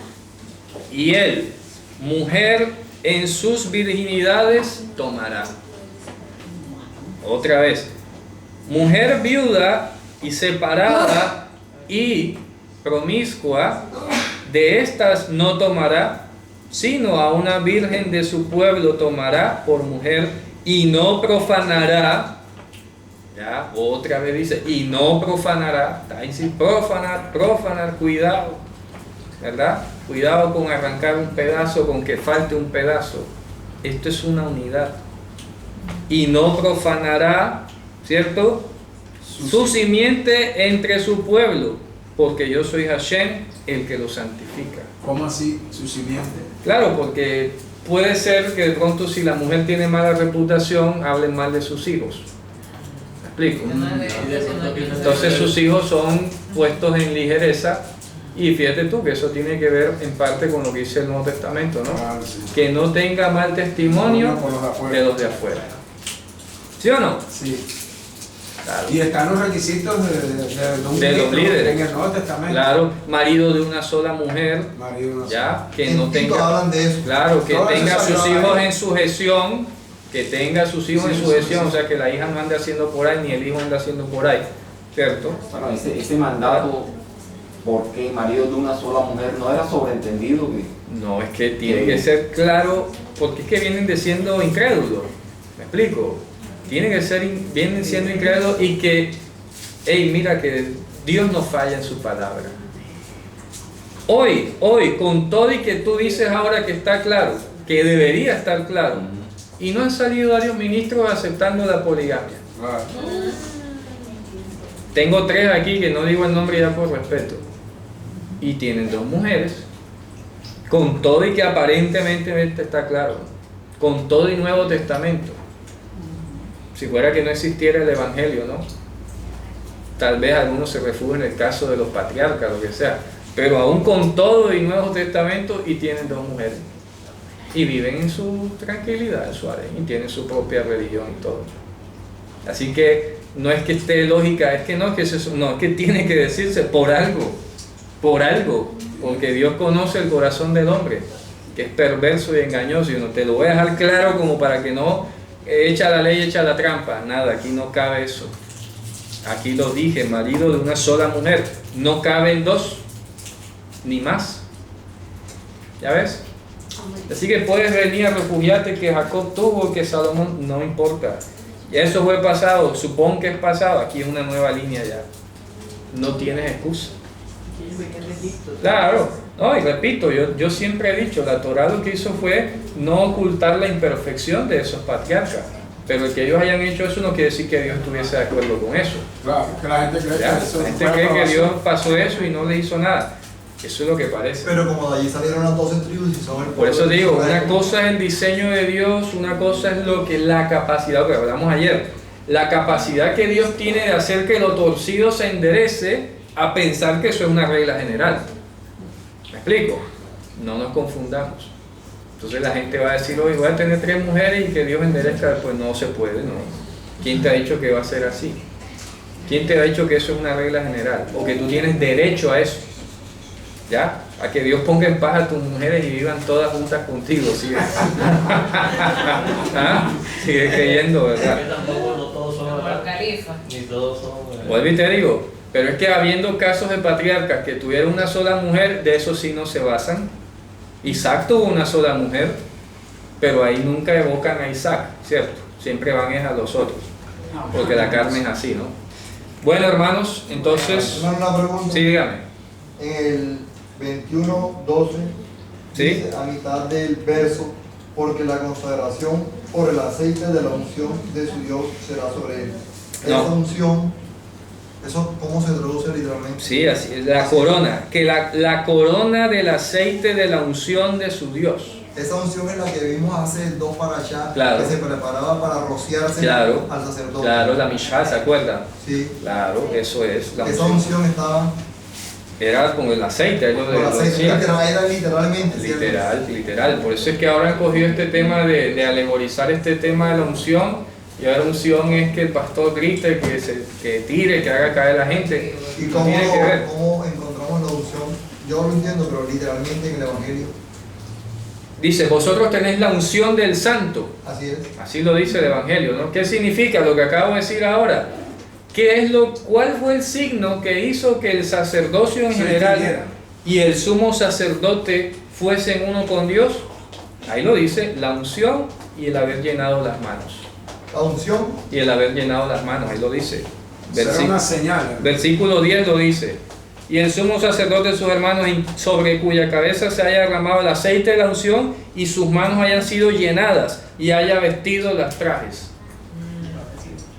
Y él, mujer en sus virginidades tomará. Otra vez. Mujer viuda y separada y promiscua, de estas no tomará, sino a una virgen de su pueblo tomará por mujer y no profanará. Ya, otra vez dice, y no profanará. Está ahí, profanar, cuidado, ¿verdad? Cuidado con arrancar un pedazo, con que falte un pedazo. Esto es una unidad. Y no profanará, ¿cierto? Su simiente entre su pueblo, porque yo soy Hashem, el que lo santifica. ¿Cómo así, su simiente? Claro, porque puede ser que de pronto si la mujer tiene mala reputación, hablen mal de sus hijos. ¿Me explico? Entonces sus hijos son puestos en ligereza. Y fíjate tú que eso tiene que ver en parte con lo que dice el Nuevo Testamento, ¿no? Claro, sí. Que no tenga mal testimonio de los de afuera. ¿Sí o no? Sí. Claro. Y están los requisitos de los líderes en el Nuevo Testamento. Claro, marido de una sola mujer, ya, que no tenga, hablan de eso. claro, que Todo tenga eso sus se hijos va en sujeción, que tenga sus hijos en sujeción, sí. o sea, que la hija no ande haciendo por ahí, ni el hijo ande haciendo por ahí, ¿cierto? Bueno, ese mandato, porque marido de una sola mujer, no era sobreentendido que... No, es que tiene que ser claro, porque es que vienen siendo incrédulos, ¿me explico? Tienen que ser, vienen siendo incrédulos y que, hey, mira que Dios no falla en su palabra. Hoy, con todo y que tú dices ahora que está claro, que debería estar claro, y no han salido varios ministros aceptando la poligamia. Tengo 3 aquí que no digo el nombre ya por respeto, y tienen 2 mujeres, con todo y que aparentemente está claro, con todo y Nuevo Testamento. Si fuera que no existiera el Evangelio, ¿no? Tal vez algunos se refugien en el caso de los patriarcas, lo que sea, pero aún con todo y Nuevo Testamento, y tienen 2 mujeres, y viven en su tranquilidad, en su harén, y tienen su propia religión y todo. Así que no es que esté lógica, es que no, es que tiene que decirse por algo, porque Dios conoce el corazón del hombre, que es perverso y engañoso, y no te lo voy a dejar claro como para que no echa la ley, echa la trampa. Nada, aquí no cabe eso. Aquí lo dije, marido de una sola mujer, no caben 2 ni más. ¿Ya ves? Así que puedes venir a refugiarte que Jacob tuvo, que Salomón, no importa. Ya eso fue pasado, supón que es pasado, aquí es una nueva línea ya. No tienes excusa. Claro, no, y repito, yo siempre he dicho, la Torá lo que hizo fue no ocultar la imperfección de esos patriarcas, pero el que ellos hayan hecho eso no quiere decir que Dios estuviese de acuerdo con eso. Claro, que la gente cree ¿Ya? que eso La gente cree que Dios pasó eso y no le hizo nada. Eso es lo que parece. Pero como de allí salieron las 12 tribus y son el Por eso pueblo de digo, Israel. una cosa es el diseño de Dios, una cosa es lo que la capacidad, lo que hablamos ayer, la capacidad que Dios tiene de hacer que lo torcido se enderece a pensar que eso es una regla general. ¿Me explico? No nos confundamos. Entonces la gente va a decir, oye, voy a tener 3 mujeres y que Dios enderezca, pues no se puede, ¿no? ¿Quién te ha dicho que va a ser así? ¿Quién te ha dicho que eso es una regla general? O que tú tienes derecho a eso. ¿Ya? A que Dios ponga en paz a tus mujeres y vivan todas juntas contigo, sigue. ¿Ah? Sigue creyendo, ¿verdad? Que tampoco no todos son Como califa. ni todos son. Vuelvo y te digo, pero es que habiendo casos de patriarcas que tuvieron una sola mujer, de eso sí no se basan. Isaac tuvo una sola mujer, pero ahí nunca evocan a Isaac, ¿cierto? Siempre van es a los otros, porque la carne es así, ¿no? Bueno, hermanos, entonces... Una pregunta. Sí, dígame. En el 21:12, ¿Sí? dice a mitad del verso, porque la consagración por el aceite de la unción de su Dios será sobre él. No. Esa unción, ¿eso cómo se traduce literalmente? Sí, así es, la corona, que la corona del aceite de la unción de su Dios. Esa unción es la que vimos hace 2 parashá, Claro. que se preparaba para rociarse Claro, al sacerdote. claro, la Mishá, ¿se acuerdan? Sí. Claro, eso es la Esa unción. unción estaba Era con el aceite, ahí lo con el aceite, decía. era literalmente. ¿cierto? Literal. Por eso es que ahora han cogido este tema de alegorizar este tema de la unción. Y ahora la unción es que el pastor grite, que tire, que haga caer a la gente. ¿Y No cómo, tiene que ver. cómo encontramos la unción? Yo lo entiendo, pero literalmente en el Evangelio. Dice, vosotros tenéis la unción del santo. Así es. Así lo dice el Evangelio, ¿no? ¿Qué significa lo que acabo de decir ahora? ¿Cuál fue el signo que hizo que el sacerdocio en general y el sumo sacerdote fuesen uno con Dios? Ahí lo dice, la unción y el haber llenado las manos. La unción. Y el haber llenado las manos, ahí lo dice. Será una señal. Versículo 10 lo dice. Y el sumo sacerdote de sus hermanos, sobre cuya cabeza se haya derramado el aceite de la unción, y sus manos hayan sido llenadas, y haya vestido las trajes.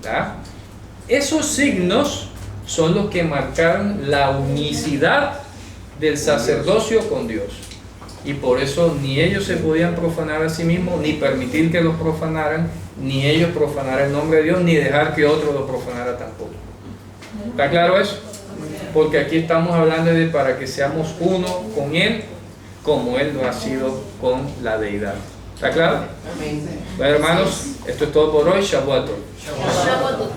¿Verdad? Esos signos son los que marcaron la unicidad del sacerdocio con Dios. Y por eso ni ellos se podían profanar a sí mismos, ni permitir que los profanaran, ni ellos profanar el nombre de Dios, ni dejar que otro lo profanara tampoco. ¿Está claro eso? Porque aquí estamos hablando de para que seamos uno con Él, como Él lo ha sido con la deidad. ¿Está claro? Bueno, hermanos, esto es todo por hoy. Shavuot Tov. Shavuot Tov.